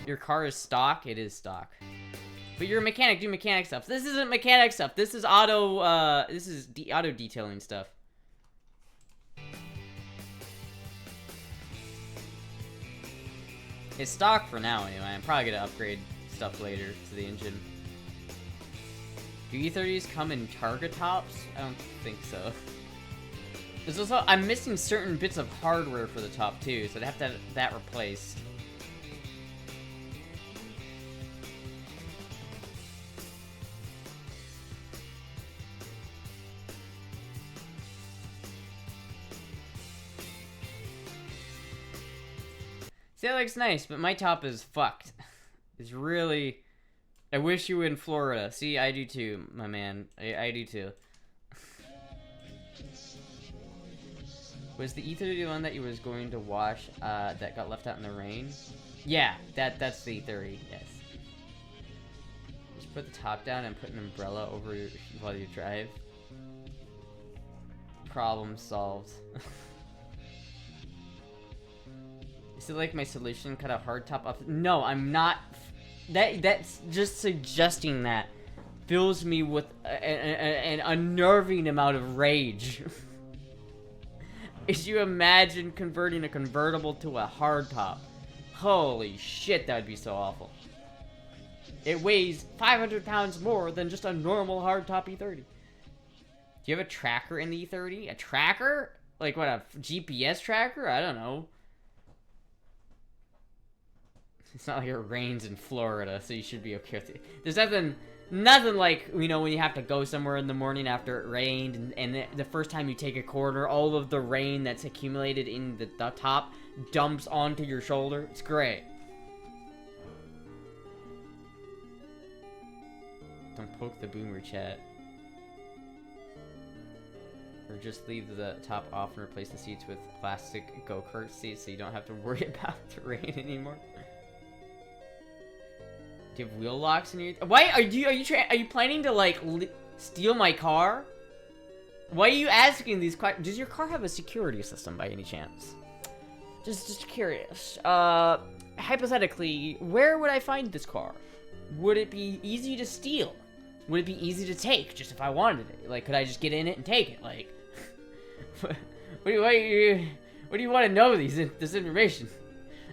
Your car is stock? It is stock. But you're a mechanic, do mechanic stuff. This isn't mechanic stuff. This is auto detailing stuff. It's stock for now anyway. I'm probably gonna upgrade stuff later to the engine. Do E30s come in Targa tops? I don't think so. There's also, I'm missing certain bits of hardware for the top too, so I'd have to have that replaced. See, that looks nice, but my top is fucked. It's really... I wish you were in Florida. See, I do too, my man. I do too. Was the E30 the one that you was going to wash that got left out in the rain? Yeah, that's the E30, yes. Just put the top down and put an umbrella over while you drive. Problem solved. Is it like my solution? Cut a hard top off? No, I'm not. That's just suggesting that fills me with an unnerving amount of rage. If you imagine converting a convertible to a hardtop, holy shit, that would be so awful. It weighs 500 pounds more than just a normal hardtop E30. Do you have a tracker in the E30? A tracker? Like what, a GPS tracker? I don't know. It's not like it rains in Florida, so you should be okay with it. There's nothing like, you know, when you have to go somewhere in the morning after it rained, and the first time you take a corner, all of the rain that's accumulated in the top dumps onto your shoulder. It's great. Don't poke the boomer, chat. Or just leave the top off and replace the seats with plastic go-kart seats so you don't have to worry about the rain anymore. Do you have wheel locks in your... Why are you planning to like steal my car? Why are you asking these questions? Does your car have a security system by any chance? Just curious. Hypothetically, where would I find this car? Would it be easy to steal? Would it be easy to take just if I wanted it? Like, could I just get in it and take it? Like, what do you want to know this information?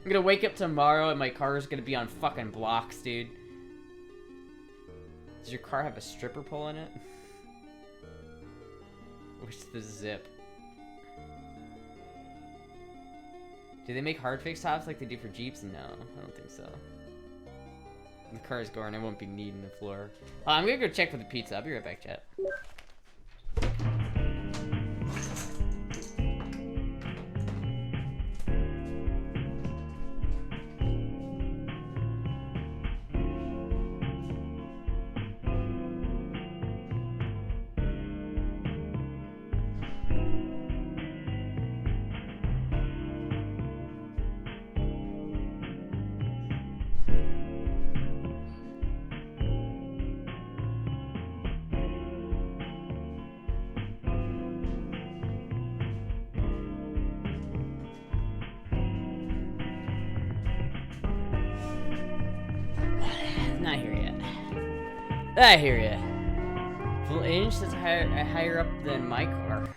I'm gonna wake up tomorrow and my car is gonna be on fucking blocks, dude. Does your car have a stripper pole in it? Where's the zip? Do they make hard fix tops like they do for Jeeps? No, I don't think so. When the car is going, I won't be needing the floor. I'm gonna go check for the pizza. I'll be right back, chat. Not here yet. I hear ya. Full inch that's higher up than my car.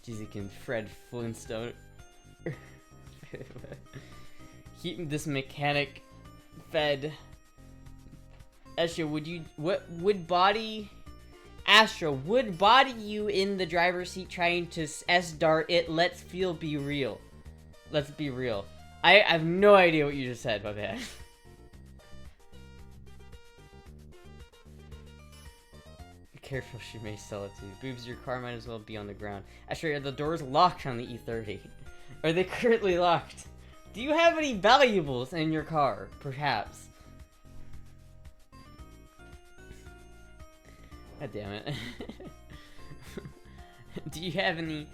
Jeez, can Fred Flintstone keep this mechanic fed. Astra, Astra would body you in the driver's seat trying to S-dart it. Let's be real. Let's be real. I have no idea what you just said, my bad. Careful, she may sell it to you. Boobs, your car might as well be on the ground. Astra, are the doors locked on the E30? Are they currently locked? Do you have any valuables in your car? Perhaps. God damn it. Do you have any,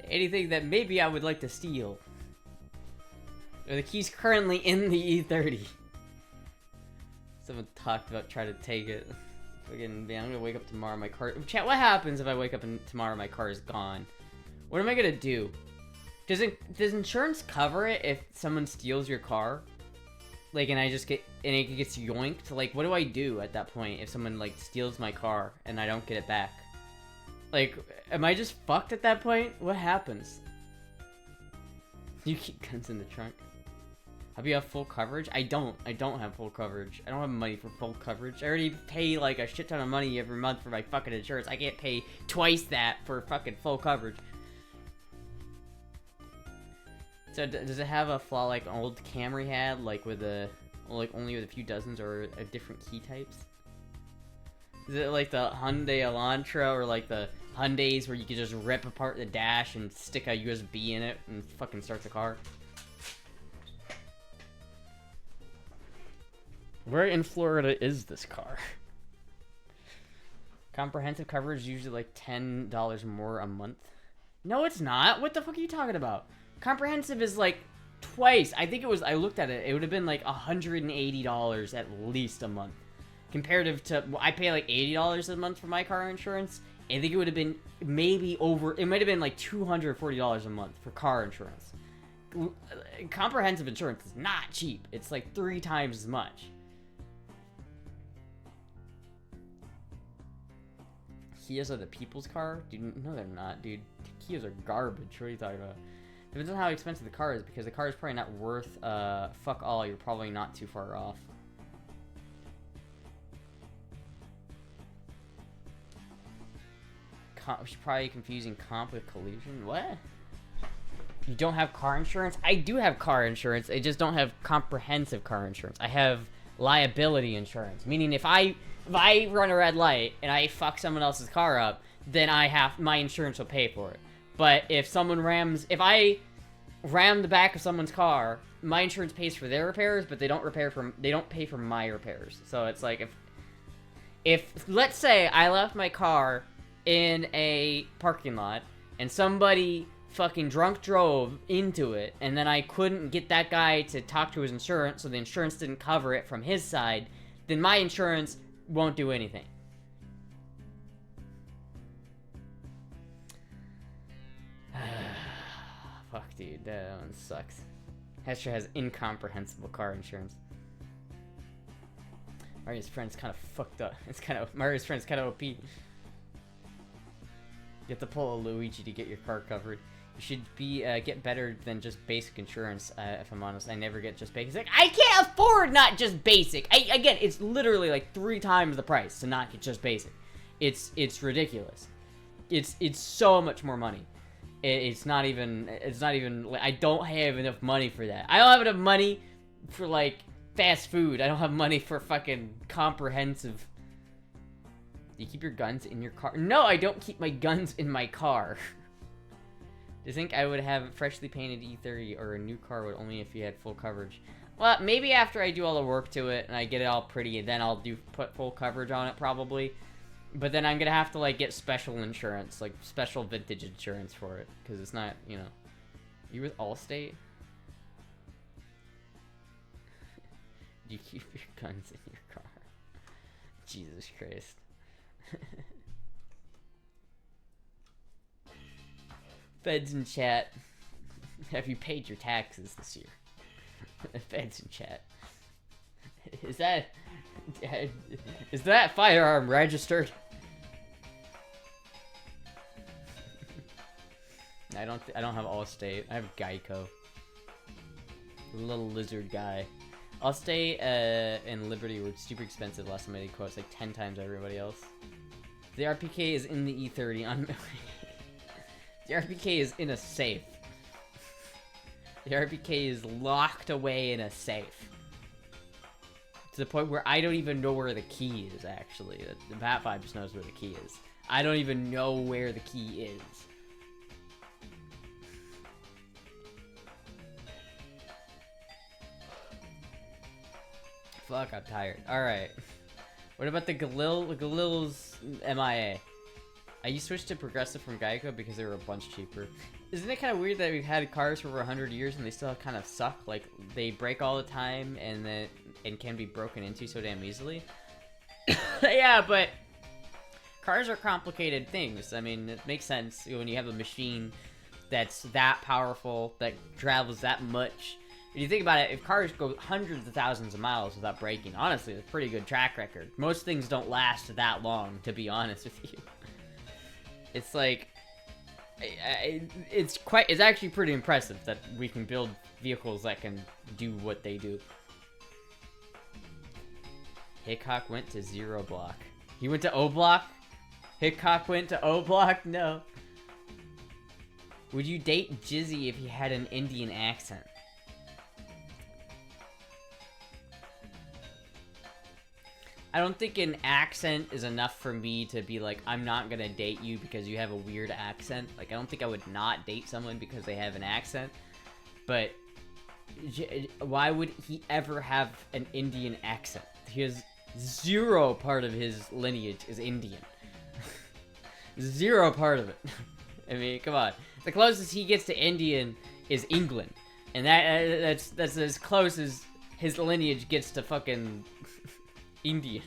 anything that maybe I would like to steal? Are the keys currently in the E30? Someone talked about trying to take it. Fucking, man, I'm gonna wake up tomorrow, my car... Chat, what happens if I wake up and tomorrow my car is gone? What am I gonna do? Does insurance cover it if someone steals your car? Like, and it gets yoinked? Like, what do I do at that point if someone, like, steals my car and I don't get it back? Like, am I just fucked at that point? What happens? You keep guns in the trunk. Have you have full coverage? I don't have full coverage. I don't have money for full coverage. I already pay, like, a shit ton of money every month for my fucking insurance. I can't pay twice that for fucking full coverage. So does it have a flaw like an old Camry had, like with only with a few dozens or different key types? Is it like the Hyundai Elantra or like the Hyundais where you can just rip apart the dash and stick a USB in it and fucking start the car? Where in Florida is this car? Comprehensive coverage is usually like $10 more a month. No, it's not. What the fuck are you talking about? Comprehensive is like twice. I think it was, I looked at it, it would have been like $180 at least a month. Comparative to, I pay like $80 a month for my car insurance. I think it would have been maybe over, it might have been like $240 a month for car insurance. Comprehensive insurance is not cheap. It's like 3 times as much. Kias are the people's car? Dude, no they're not, dude. Kias are garbage. What are you talking about? Depends on how expensive the car is, because the car is probably not worth, fuck all. You're probably not too far off. She's probably confusing comp with collision. What? You don't have car insurance? I do have car insurance. I just don't have comprehensive car insurance. I have liability insurance, meaning if I run a red light and I fuck someone else's car up, then my insurance will pay for it. But if I ram the back of someone's car, my insurance pays for their repairs, but they don't pay for my repairs. So it's like if let's say I left my car in a parking lot and somebody fucking drunk drove into it, and then I couldn't get that guy to talk to his insurance, so the insurance didn't cover it from his side, then my insurance won't do anything. Fuck, dude, that one sucks. Astra has incomprehensible car insurance. Mario's friend's kind of fucked up. Mario's friend's kind of OP. You have to pull a Luigi to get your car covered. You should get better than just basic insurance, if I'm honest. I never get just basic. Like, I can't afford not just basic. Again, it's literally like 3 times the price to not get just basic. It's ridiculous. It's so much more money. It's not even, I don't have enough money for that. I don't have enough money for, like, fast food. I don't have money for fucking comprehensive. Do you keep your guns in your car? No, I don't keep my guns in my car. Do you think I would have a freshly painted E30 or a new car would only if you had full coverage? Well, maybe after I do all the work to it and I get it all pretty, and then I'll put full coverage on it probably. But then I'm gonna have to like get special insurance, like special vintage insurance for it, because it's not, you know. You with Allstate? Do you keep your guns in your car? Jesus Christ. Feds in chat. Have you paid your taxes this year? Feds in chat. Is that firearm registered? I don't have Allstate. I have Geico. The little lizard guy. Allstate and Liberty were super expensive last time I did quotes, like 10 times everybody else. The RPK is in the E30 The RPK is in a safe. The RPK is locked away in a safe. To the point where I don't even know where the key is, actually. The Bat5 just knows where the key is. I don't even know where the key is. Fuck, I'm tired. Alright. What about the Galil? The Galil's MIA. You switched to Progressive from Geico because they were a bunch cheaper. Isn't it kind of weird that we've had cars for over 100 years and they still kind of suck? Like, they break all the time and can be broken into so damn easily? Yeah, but cars are complicated things. I mean, it makes sense when you have a machine that's that powerful, that travels that much. When you think about it, if cars go hundreds of thousands of miles without breaking, honestly, it's a pretty good track record. Most things don't last that long, to be honest with you. It's like, it's actually pretty impressive that we can build vehicles that can do what they do. Hickok went to 0 block. He went to O block? Hickok went to O block? No. Would you date Jizzy if he had an Indian accent? I don't think an accent is enough for me to be like, I'm not gonna date you because you have a weird accent. Like, I don't think I would not date someone because they have an accent. But why would he ever have an Indian accent? He has zero part of his lineage is Indian. Zero part of it. I mean, come on. The closest he gets to Indian is England. And that's as close as his lineage gets to fucking Indian.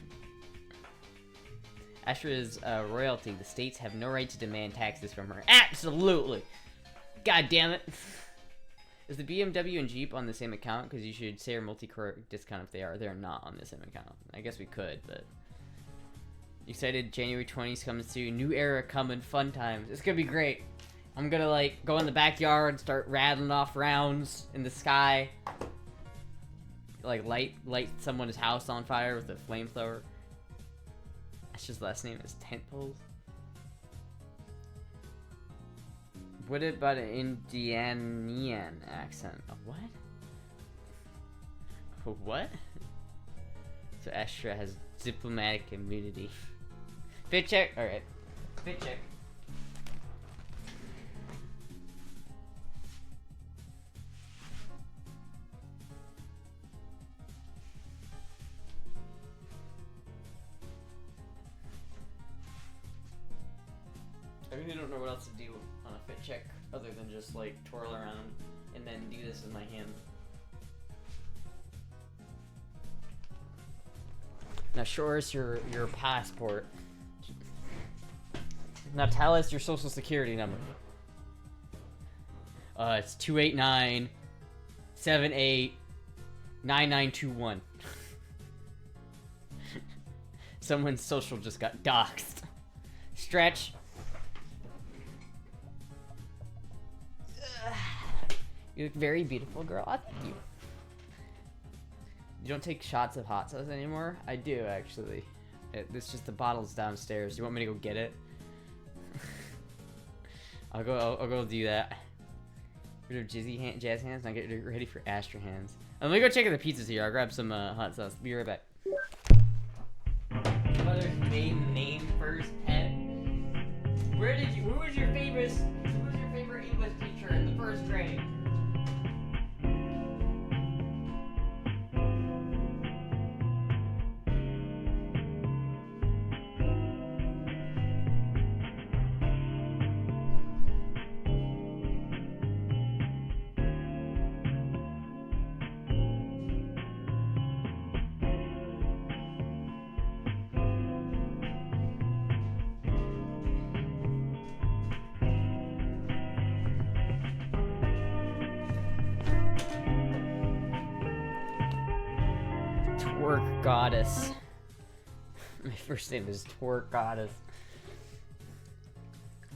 Astra is royalty. The states have no right to demand taxes from her. Absolutely! God damn it. Is the BMW and Jeep on the same account? Because you should say our multi-core discount if they are. They're not on the same account. I guess we could, but... Excited, January 20th coming soon. New era coming, fun times. It's gonna be great. I'm gonna, like, go in the backyard and start rattling off rounds in the sky. Like, light someone's house on fire with a flamethrower. That's just last name is Tent Poles. What about an Indianian accent? A what? A what? So Astra has diplomatic immunity. Fit check? Alright. Fit check. I really don't know what else to do on a fit check other than just like twirl around and then do this with my hand. Now show us your passport. Now tell us your social security number. It's 289-78-9921. Someone's social just got doxxed. Stretch. You look very beautiful, girl. I thank you. You don't take shots of hot sauce anymore? I do, actually. It's just the bottle's downstairs. You want me to go get it? I'll go do that. Rid of jazz hands, now get ready for Astra hands. Let me go check out the pizzas here. I'll grab some hot sauce. Be right back. Mother's maiden name first pet. Who was your favorite English teacher in the first grade? Twerk Goddess. My first name is Twerk Goddess.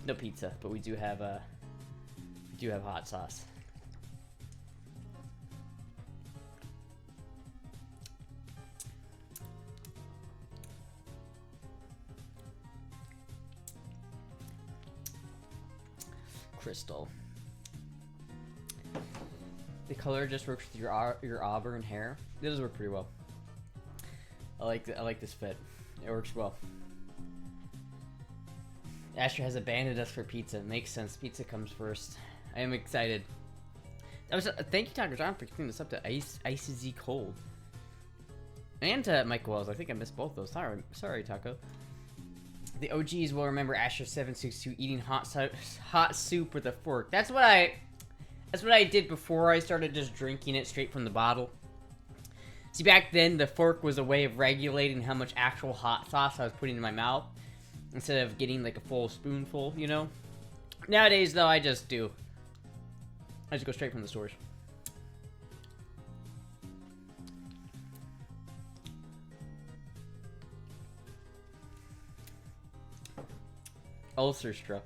No pizza, but we do have hot sauce. Crystal. The color just works with your auburn hair. It does work pretty well. I like this fit. It works well. Astra has abandoned us for pizza. Makes sense. Pizza comes first. I am excited. Thank you, Dr. John, for keeping this up to Icy Cold. And to Mike Wells. I think I missed both those. Sorry, Taco. The OGs will remember Astra 762 eating hot soup with a fork. That's what I did before I started just drinking it straight from the bottle. See, back then, the fork was a way of regulating how much actual hot sauce I was putting in my mouth, instead of getting, like, a full spoonful, you know? Nowadays, though, I just go straight from the stores. Ulcer strap.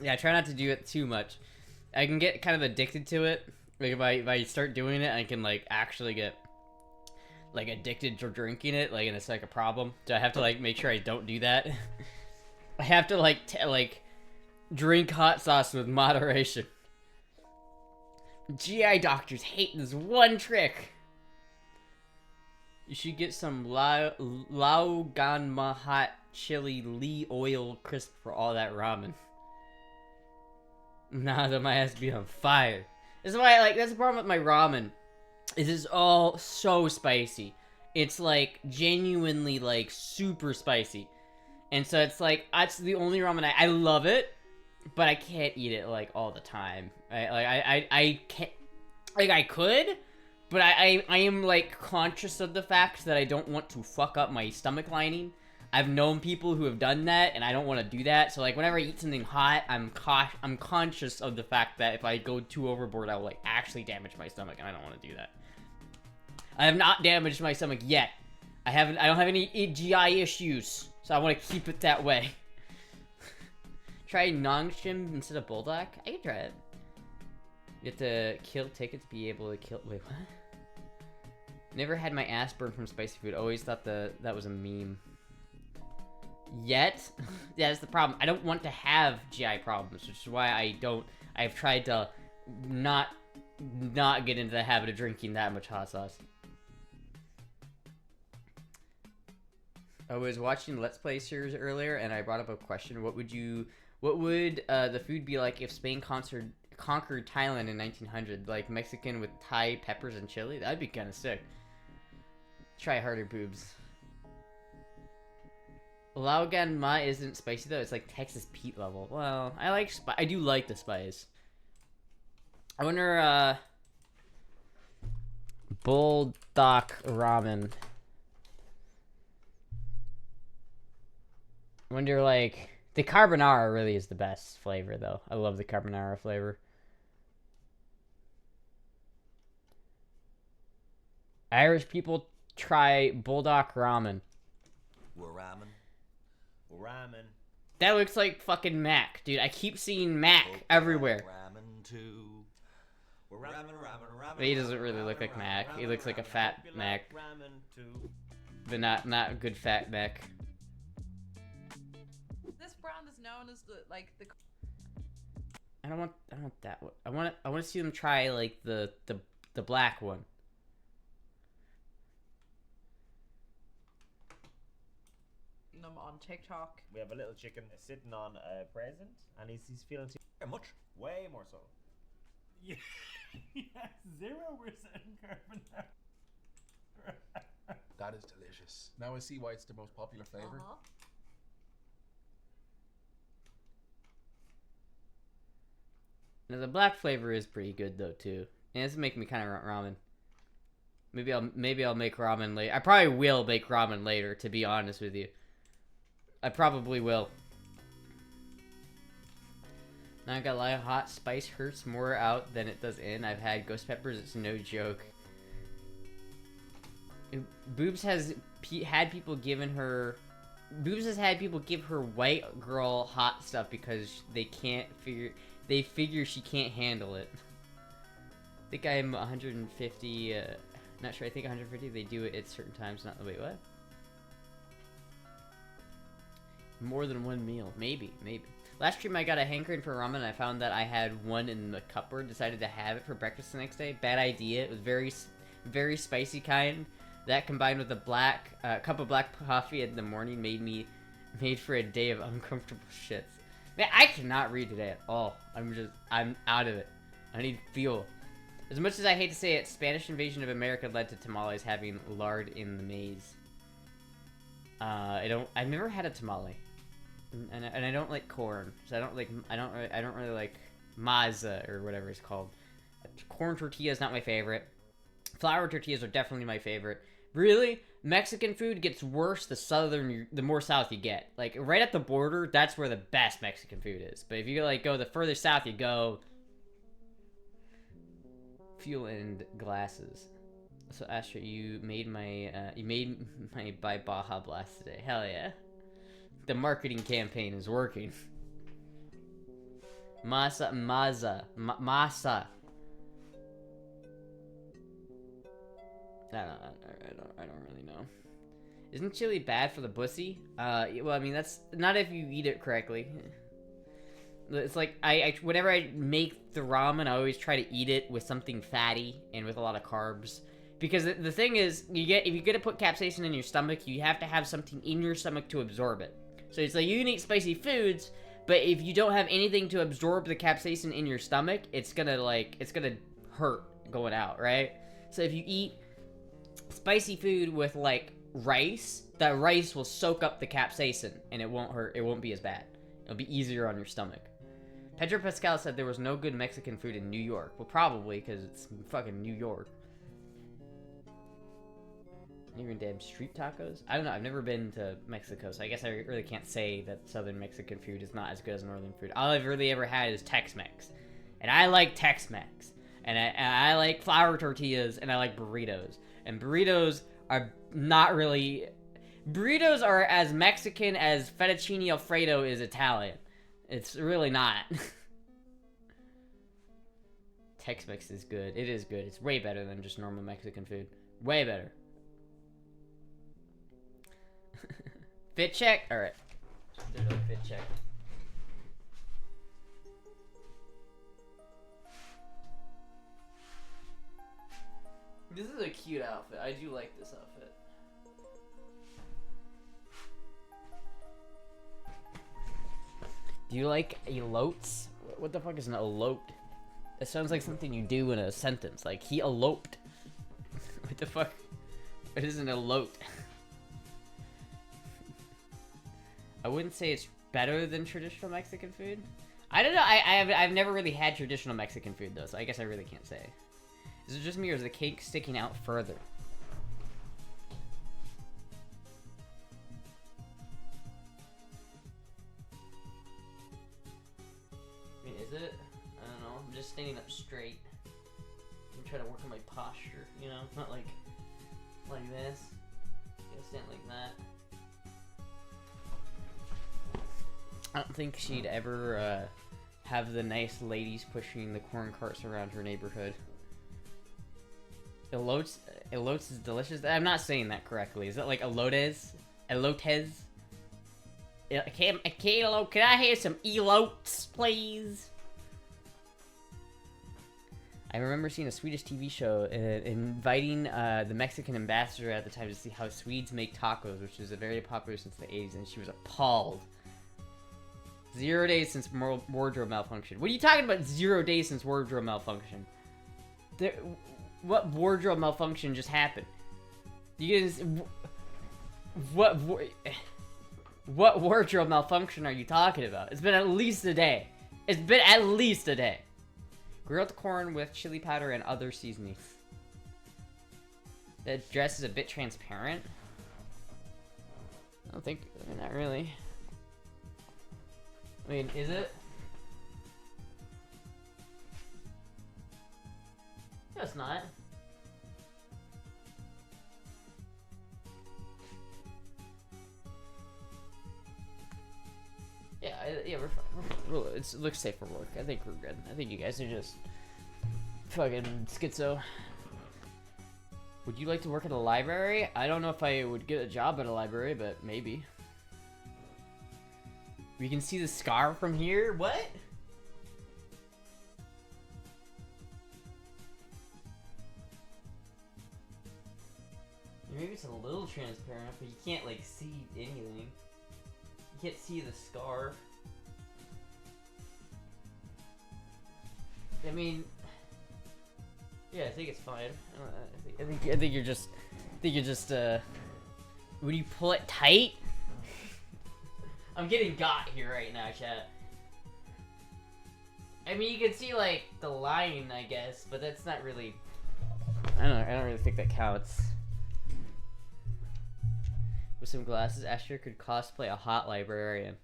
Yeah, I try not to do it too much. I can get kind of addicted to it. Like, if I start doing it, I can, like, actually get, like, addicted to drinking it, like, and it's, like, a problem. So I have to, like, make sure I don't do that. I have to, like, drink hot sauce with moderation. GI doctors hate this one trick. You should get some Laoganma hot chili Lee oil crisp for all that ramen. Nah, that my ass be on fire. This is why, like, that's the problem with my ramen. It is all so spicy. It's like genuinely like super spicy, and so it's like that's the only ramen I love it, but I can't eat it like all the time. I can't, like, I could, but I am like conscious of the fact that I don't want to fuck up my stomach lining. I've known people who have done that, and I don't want to do that. So like whenever I eat something hot, I'm conscious of the fact that if I go too overboard, I will like actually damage my stomach, and I don't want to do that. I have not damaged my stomach yet. I don't have any GI issues, so I want to keep it that way. Try Nongshim instead of Bulldog? I can try it. You have to kill tickets to be able to kill. Wait, what? Never had my ass burned from spicy food. Always thought that was a meme. Yet? Yeah, that's the problem. I don't want to have GI problems, which is why I've tried to not get into the habit of drinking that much hot sauce. I was watching Let's Play series earlier, and I brought up a question. What would the food be like if Spain conquered Thailand in 1900? Like Mexican with Thai peppers and chili? That'd be kind of sick. Try harder, boobs. Laogan Ma isn't spicy though. It's like Texas Pete level. Well, I do like the spice. I wonder, Bulldog ramen. I wonder, like, the carbonara really is the best flavor, though. I love the carbonara flavor. Irish people try Bulldog ramen. We're ramen. We're ramen. That looks like fucking Mac, dude. I keep seeing Mac everywhere. Ramen too. We're ramen, ramen. But he doesn't really look like Mac. He looks like a fat Mac. Ramen too. But not a good fat Mac. This brand is known as the I don't want that one. I want to see them try like the black one. them on TikTok. We have a little chicken sitting on a present, and he's feeling too much, way more so. Yeah, 0% carbonara. That is delicious. Now I see why it's the most popular flavor. Now the black flavor is pretty good though too, and it's making me kind of want ramen. Maybe I'll make ramen later. I probably will make ramen later, to be honest with you. I probably will. Now I got a lot of hot spice hurts more out than it does in. I've had ghost peppers. It's no joke. Boobs has had people giving her. Boobs has had people give her white girl hot stuff because they can't figure. They figure she can't handle it. I think I'm 150. Not sure. I think 150. They do it at certain times. Not. Wait, what? More than one meal. Maybe. Last stream I got a hankering for ramen. I found that I had one in the cupboard. Decided to have it for breakfast the next day. Bad idea. It was very spicy kind. That combined with a cup of black coffee in the morning made for a day of uncomfortable shits. Man, I cannot read today at all. I'm out of it. I need fuel. As much as I hate to say it, Spanish invasion of America led to tamales having lard in the maize. I've never had a tamale. And I don't like corn, so I don't really like maza or whatever it's called. Corn tortilla is not my favorite. Flour tortillas are definitely my favorite. Really, Mexican food gets worse the more south you get. Like right at the border, that's where the best Mexican food is. But if you like go the further south you go, fuel and glasses. So Astra, you made my by Baja Blast today. Hell yeah. The marketing campaign is working. Masa. I don't really know. Isn't chili bad for the pussy? Well, I mean, that's not if you eat it correctly. It's like, whenever I make the ramen, I always try to eat it with something fatty and with a lot of carbs. Because the thing is, if you're gonna put capsaicin in your stomach, you have to have something in your stomach to absorb it. So it's like you can eat spicy foods, but if you don't have anything to absorb the capsaicin in your stomach, it's gonna hurt going out, right? So if you eat spicy food with like rice, that rice will soak up the capsaicin and it won't hurt. It won't be as bad. It'll be easier on your stomach. Pedro Pascal said there was no good Mexican food in New York. Well, probably because it's fucking New York. Even damn street tacos? I don't know. I've never been to Mexico, so I guess I really can't say that southern Mexican food is not as good as northern food. All I've really ever had is Tex-Mex. And I like Tex-Mex. And I like flour tortillas, and I like burritos. And burritos are not really... Burritos are as Mexican as fettuccine alfredo is Italian. It's really not. Tex-Mex is good. It is good. It's way better than just normal Mexican food. Way better. Fit check? Alright. Do another fit check. This is a cute outfit. I do like this outfit. Do you like elotes? What the fuck is an elote? That sounds like something you do in a sentence. Like, he eloped. What the fuck? What is an elote? I wouldn't say it's better than traditional Mexican food. I don't know. I've never really had traditional Mexican food though, so I guess I really can't say. Is it just me, or is the cake sticking out further? I mean, is it? I don't know. I'm just standing up straight. I'm trying to work on my posture, you know, not like this. Gotta stand like that. I don't think she'd ever have the nice ladies pushing the corn carts around her neighborhood. Elotes is delicious. I'm not saying that correctly. Is that like elotes? Elotes? Can I hear some elotes, please? I remember seeing a Swedish TV show inviting the Mexican ambassador at the time to see how Swedes make tacos, which is very popular since the 80s, and she was appalled. 0 days since wardrobe malfunction. What are you talking about? 0 days since wardrobe malfunction. What wardrobe malfunction just happened? You guys, what wardrobe malfunction are you talking about? It's been at least a day. It's been at least a day. Grilled corn with chili powder and other seasonings. The dress is a bit transparent. I don't think, not really. I mean, is it? No, it's not. Yeah, we're fine. It looks safe for work. I think we're good. I think you guys are just fucking schizo. Would you like to work at a library? I don't know if I would get a job at a library, but maybe. We can see the scar from here? What? Maybe it's a little transparent, but you can't, like, see anything. You can't see the scar. I mean... Yeah, I think it's fine. I think you're just... Would you pull it tight? I'm getting got here right now, chat. I mean, you can see, like, the line, I guess, but that's not really... I don't really think that counts. With some glasses, Astra could cosplay a hot librarian.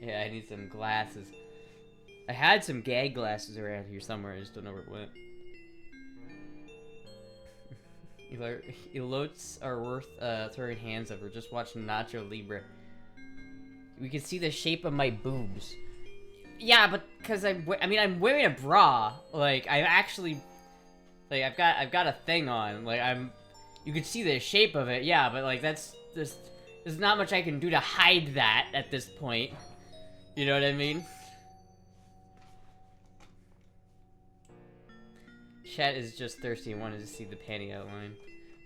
Yeah, I need some glasses. I had some gag glasses around here somewhere, I just don't know where it went. Elotes are worth throwing hands over. Just watch Nacho Libre. We can see the shape of my boobs. Yeah, but because I'm wearing a bra. Like, I actually, like, I've got a thing on. Like, you can see the shape of it. Yeah, but like there's not much I can do to hide that at this point. You know what I mean? Chat is just thirsty and wanted to see the panty outline.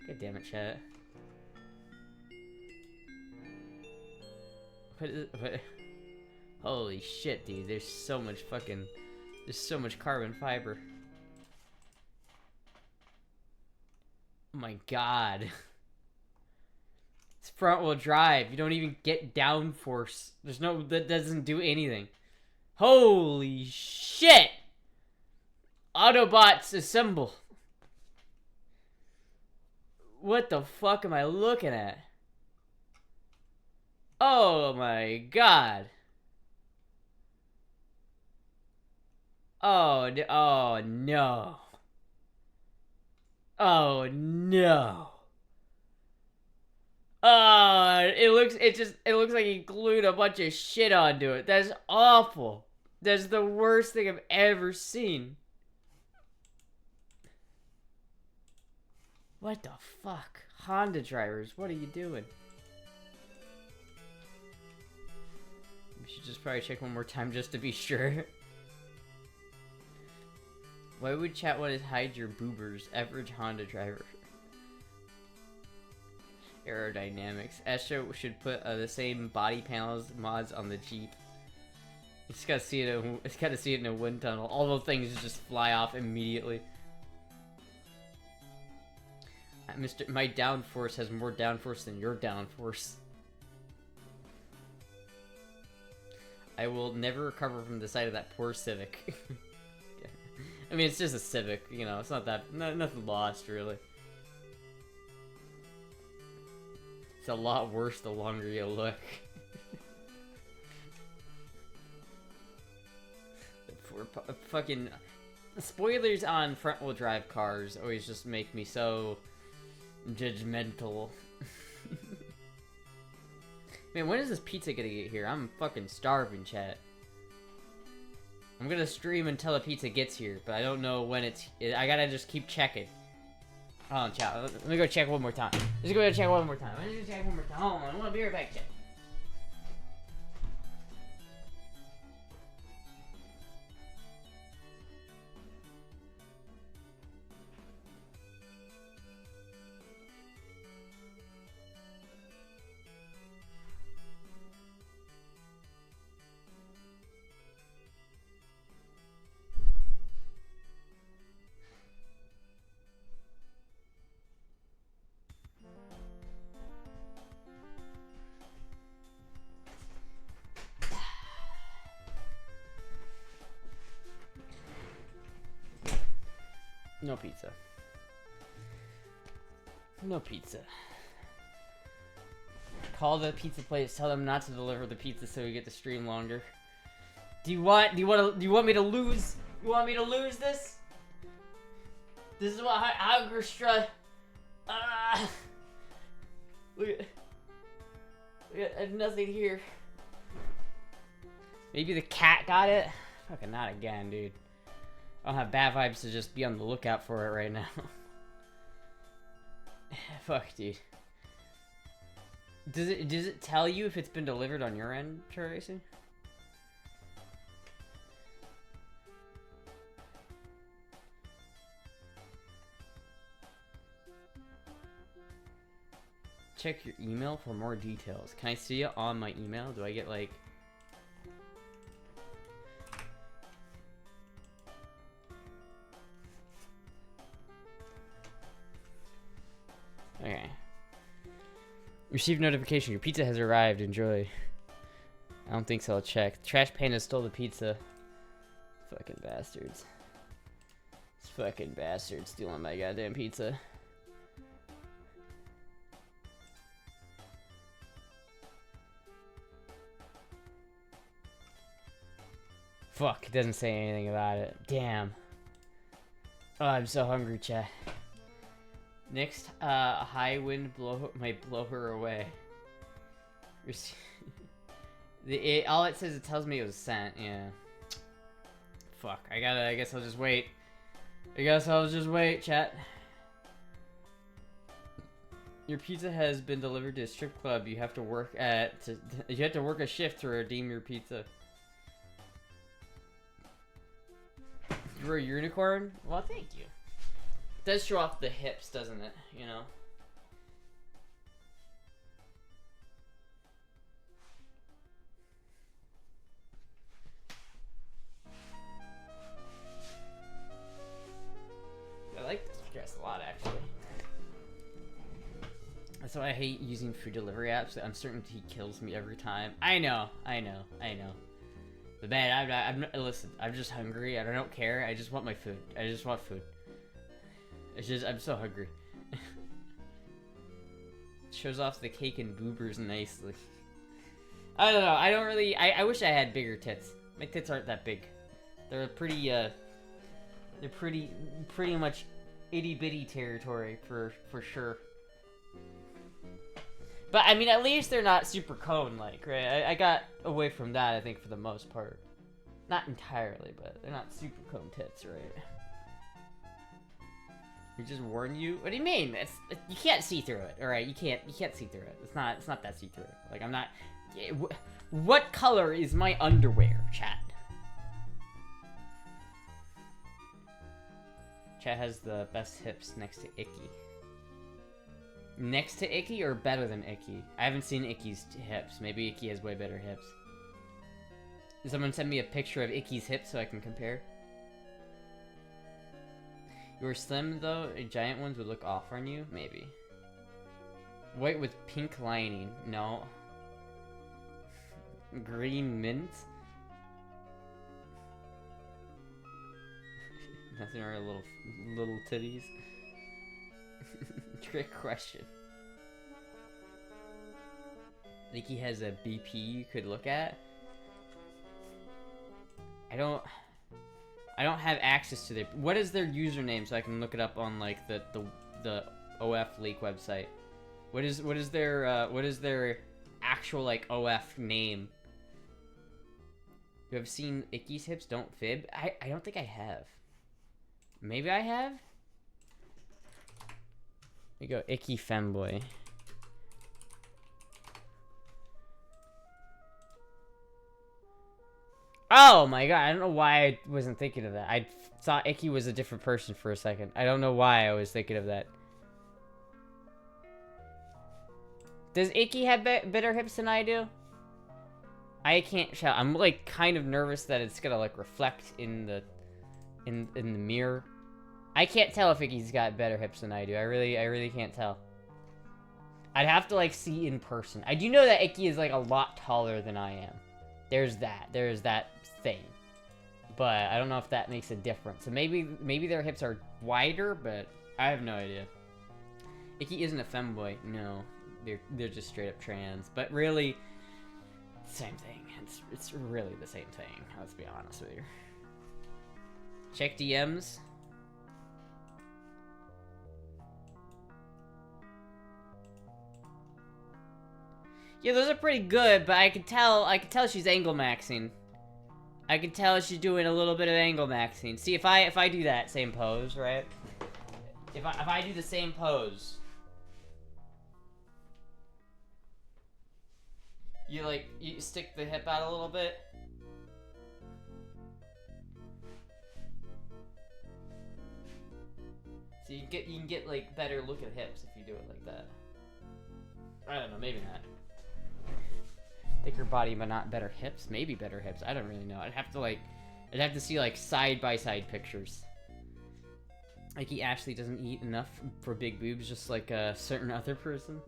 God damn it, chat. What? Holy shit, dude. There's so much carbon fiber. Oh my god. It's front wheel drive. You don't even get downforce. That doesn't do anything. Holy shit! Autobots assemble. What the fuck am I looking at? Oh my god. Oh, oh no. Oh no. It looks like he glued a bunch of shit onto it. That's awful. That's the worst thing I've ever seen. What the fuck? Honda drivers, what are you doing? We should just probably check one more time just to be sure. Why would chat want to hide your boobers? Average Honda driver. Aerodynamics. Astra should put the same body panels mods on the Jeep. It's gotta see it in a wind tunnel. All those things just fly off immediately. My downforce has more downforce than your downforce. I will never recover from the sight of that poor Civic. I mean, it's just a Civic, you know. It's not that nothing lost really. It's a lot worse the longer you look. Fucking spoilers on front-wheel drive cars always just make me so judgmental. Man, when is this pizza gonna get here? I'm fucking starving, chat. I'm gonna stream until the pizza gets here, but I don't know when I gotta just keep checking. Hold on, chat. Let me go check one more time. Let's go check one more time. Hold on, I wanna be right back, chat. No pizza. No pizza. Call the pizza place. Tell them not to deliver the pizza so we get to stream longer. Do you want me to lose? You want me to lose this? This is what Astra. Look at. I have nothing here. Maybe the cat got it. Fucking not again, dude. I don't have bad vibes to just be on the lookout for it right now. Fuck, dude. Does it tell you if it's been delivered on your end, Tracy? Check your email for more details. Can I see it on my email? Do I get like... Okay. Received notification. Your pizza has arrived. Enjoy. I don't think so. I'll check. Trash Panda stole the pizza. Fucking bastards. It's fucking bastards stealing my goddamn pizza. Fuck, it doesn't say anything about it. Damn. Oh, I'm so hungry, chat. Next, a high wind might blow her away. All it says, it tells me it was sent, yeah. Fuck, I guess I'll just wait. Chat. Your pizza has been delivered to a strip club. You have to work a shift to redeem your pizza. You're a unicorn? Well, thank you. does show off the hips, doesn't it? You know. I like this dress a lot, actually. That's why I hate using food delivery apps. The uncertainty kills me every time. I know. But man, I'm not, listen, I'm just hungry and I don't care. I just want my food. I just want food. It's just, I'm so hungry. Shows off the cake and boobers nicely. I don't know. I don't really, I wish I had bigger tits. My tits aren't that big. They're pretty much itty bitty territory for sure. But I mean, at least they're not super cone-like, right? I got away from that, I think, for the most part. Not entirely, but they're not super cone tits, right? We just warn you. What do you mean? You can't see through it. All right, you can't see through it. It's not that see through. Like I'm not. What color is my underwear, chat? Chat has the best hips next to Icky. Next to Icky or better than Icky? I haven't seen Icky's hips. Maybe Icky has way better hips. Did someone send me a picture of Icky's hips so I can compare? You were slim though, giant ones would look off on you? Maybe. White with pink lining? No. Green mint? Nothing are little titties. Trick question. Think he has a BP you could look at? I don't have access to their. What is their username so I can look it up on like the OF leak website? What is their actual like OF name? You have seen Icky's hips? Don't fib. I don't think I have. Maybe I have. We go Icky Femboy. Oh my god, I don't know why I wasn't thinking of that. I thought Icky was a different person for a second. I don't know why I was thinking of that. Does Icky have better hips than I do? I can't tell. I'm like kind of nervous that it's gonna like reflect in the mirror. I can't tell if Icky's got better hips than I do. I really can't tell. I'd have to like see in person. I do know that Icky is like a lot taller than I am. There's that thing. But I don't know if that makes a difference. So maybe their hips are wider, but I have no idea. Icky isn't a femboy. No. They're just straight up trans. But really, same thing. It's really the same thing. Let's be honest with you. Check DMs. Yeah, those are pretty good, but I could tell she's angle maxing. I could tell she's doing a little bit of angle maxing. See, if I do that same pose, right? If I do the same pose, you stick the hip out a little bit. So you can get like better look at hips if you do it like that. I don't know, maybe not. Thicker body but not better hips? Maybe better hips. I don't really know. I'd have to see like side by side pictures. Like he actually doesn't eat enough for big boobs, just like a certain other person.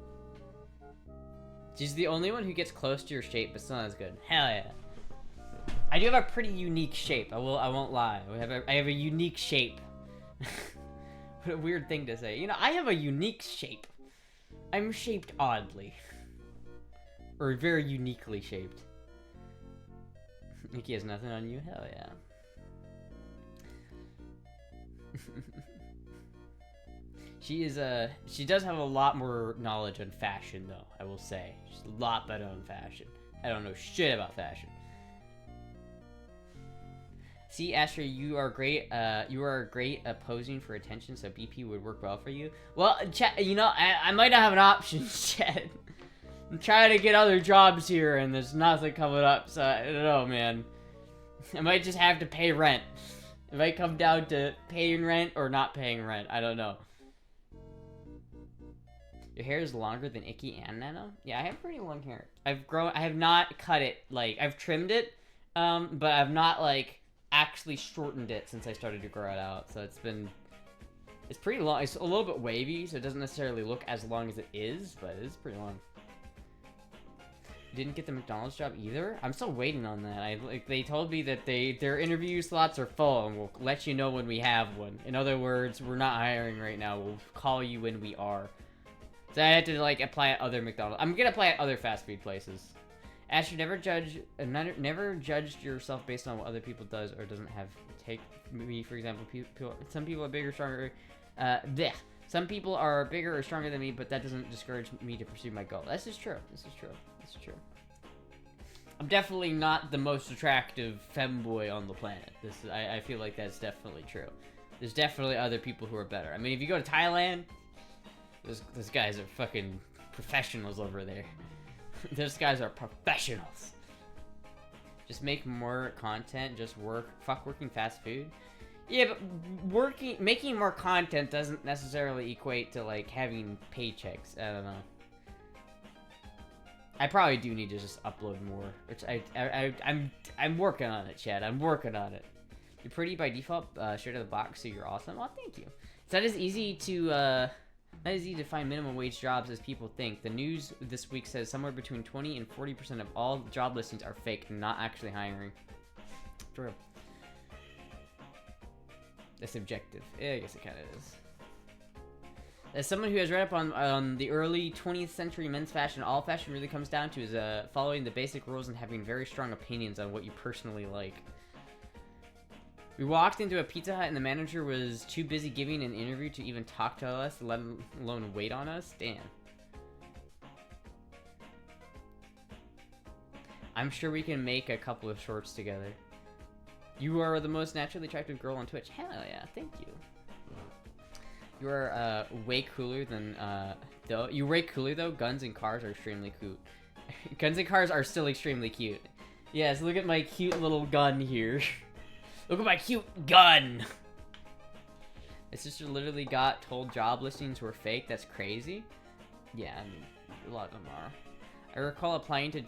She's the only one who gets close to your shape, but still not as good. Hell yeah. I do have a pretty unique shape. I won't lie. I have a unique shape. What a weird thing to say. You know, I have a unique shape. I'm shaped oddly. Or very uniquely shaped. Nikki has nothing on you? Hell yeah. She does have a lot more knowledge on fashion though, I will say. She's a lot better on fashion. I don't know shit about fashion. See, Astra, you are great. You are great at posing for attention, so BP would work well for you. Well, chat, you know, I might not have an option, chat. I'm trying to get other jobs here, and there's nothing coming up, so I don't know, man. I might just have to pay rent It might come down to paying rent or not paying rent. I don't know. Your hair is longer than Icky and Nano? Yeah, I have pretty long hair. I have not cut it, like, I've trimmed it, but I've not, like, actually shortened it since I started to grow it out. So it's pretty long. It's a little bit wavy, so it doesn't necessarily look as long as it is, but it is pretty long. You didn't get the McDonald's job either? I'm still waiting on that. They told me that their interview slots are full, and we'll let you know when we have one. In other words, we're not hiring right now. We'll call you when we are. So I had to, like, apply at other McDonald's. I'm gonna apply at other fast food places. Astra, never judged yourself based on what other people does or doesn't have. Take me, for example, some people are bigger, stronger. Some people are bigger or stronger than me, but that doesn't discourage me to pursue my goal. This is true. This is true. This is true. I'm definitely not the most attractive femboy on the planet. I feel like that's definitely true. There's definitely other people who are better. I mean, if you go to Thailand, those guys are fucking professionals over there. Those guys are professionals. Just make more content. Just fuck working fast food. Yeah, but making more content doesn't necessarily equate to, like, having paychecks. I don't know. I probably do need to just upload more, which I'm working on it, Chad. I'm working on it. You're pretty by default, straight out of the box, so you're awesome. Oh, thank you. It's not as easy to find minimum wage jobs as people think. The news this week says somewhere between 20 and 40% of all job listings are fake, not actually hiring. True. That's subjective. Yeah, I guess it kind of is. As someone who has read up on the early 20th century men's fashion, all fashion really comes down to is following the basic rules and having very strong opinions on what you personally like. We walked into a Pizza Hut and the manager was too busy giving an interview to even talk to us, let alone wait on us. Damn. I'm sure we can make a couple of shorts together. You are the most naturally attractive girl on Twitch. Hell yeah, thank you. You are way cooler than though. You way cooler though. Guns and cars are extremely cute. Guns and cars are still extremely cute. Yes, look at my cute little gun here. Look at my cute gun! My sister literally got told job listings were fake. That's crazy. Yeah, I mean, a lot of them are. I recall applying to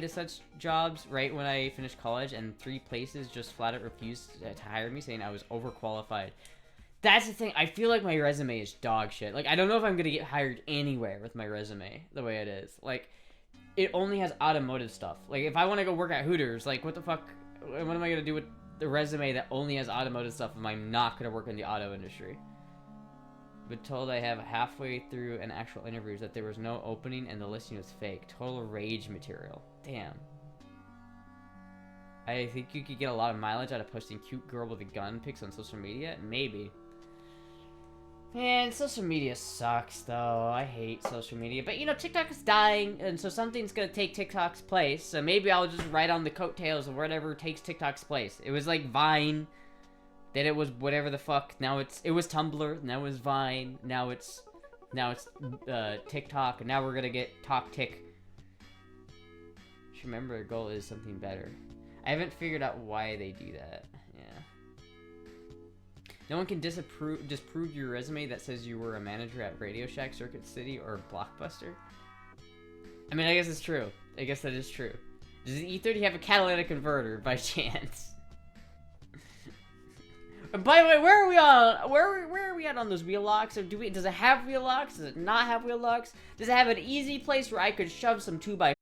such jobs right when I finished college, and 3 places just flat out refused to hire me, saying I was overqualified. That's the thing. I feel like my resume is dog shit. Like, I don't know if I'm gonna get hired anywhere with my resume the way it is. Like, it only has automotive stuff. Like, if I want to go work at Hooters, like, what the fuck? What am I gonna do with the resume that only has automotive stuff if I'm not gonna work in the auto industry? But told I have halfway through an actual interviews that there was no opening and the listing was fake. Total rage material. Damn. I think you could get a lot of mileage out of posting cute girl with a gun pics on social media. Maybe. Man, social media sucks, though. I hate social media. But, you know, TikTok is dying, and so something's gonna take TikTok's place. So maybe I'll just ride on the coattails of whatever takes TikTok's place. It was like Vine. Then it was whatever the fuck. Now it was Tumblr. Now it's Vine. Now it's TikTok. And now we're gonna get TokTik. Just remember, their goal is something better. I haven't figured out why they do that. No one can disprove your resume that says you were a manager at Radio Shack, Circuit City, or Blockbuster. I mean, I guess it's true. I guess that is true. Does the E30 have a catalytic converter by chance? By the way, where are we on? Where are we at on those wheel locks? Or does it have wheel locks? Does it not have wheel locks? Does it have an easy place where I could shove some 2x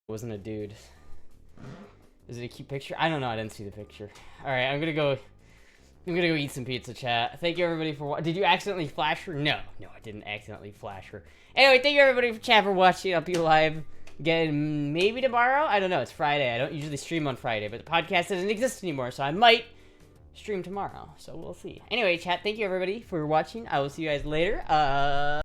wasn't a dude. Is it a cute picture? I don't know. I didn't see the picture. All right, I'm gonna go eat some pizza, chat. Thank you everybody for watching. Did you accidentally flash her? No, I didn't accidentally flash her. Anyway, thank you everybody for chat for watching. I'll be live again maybe tomorrow. I don't know. It's Friday. I don't usually stream on Friday, but the podcast doesn't exist anymore, so I might stream tomorrow. So we'll see. Anyway, chat. Thank you everybody for watching. I will see you guys later.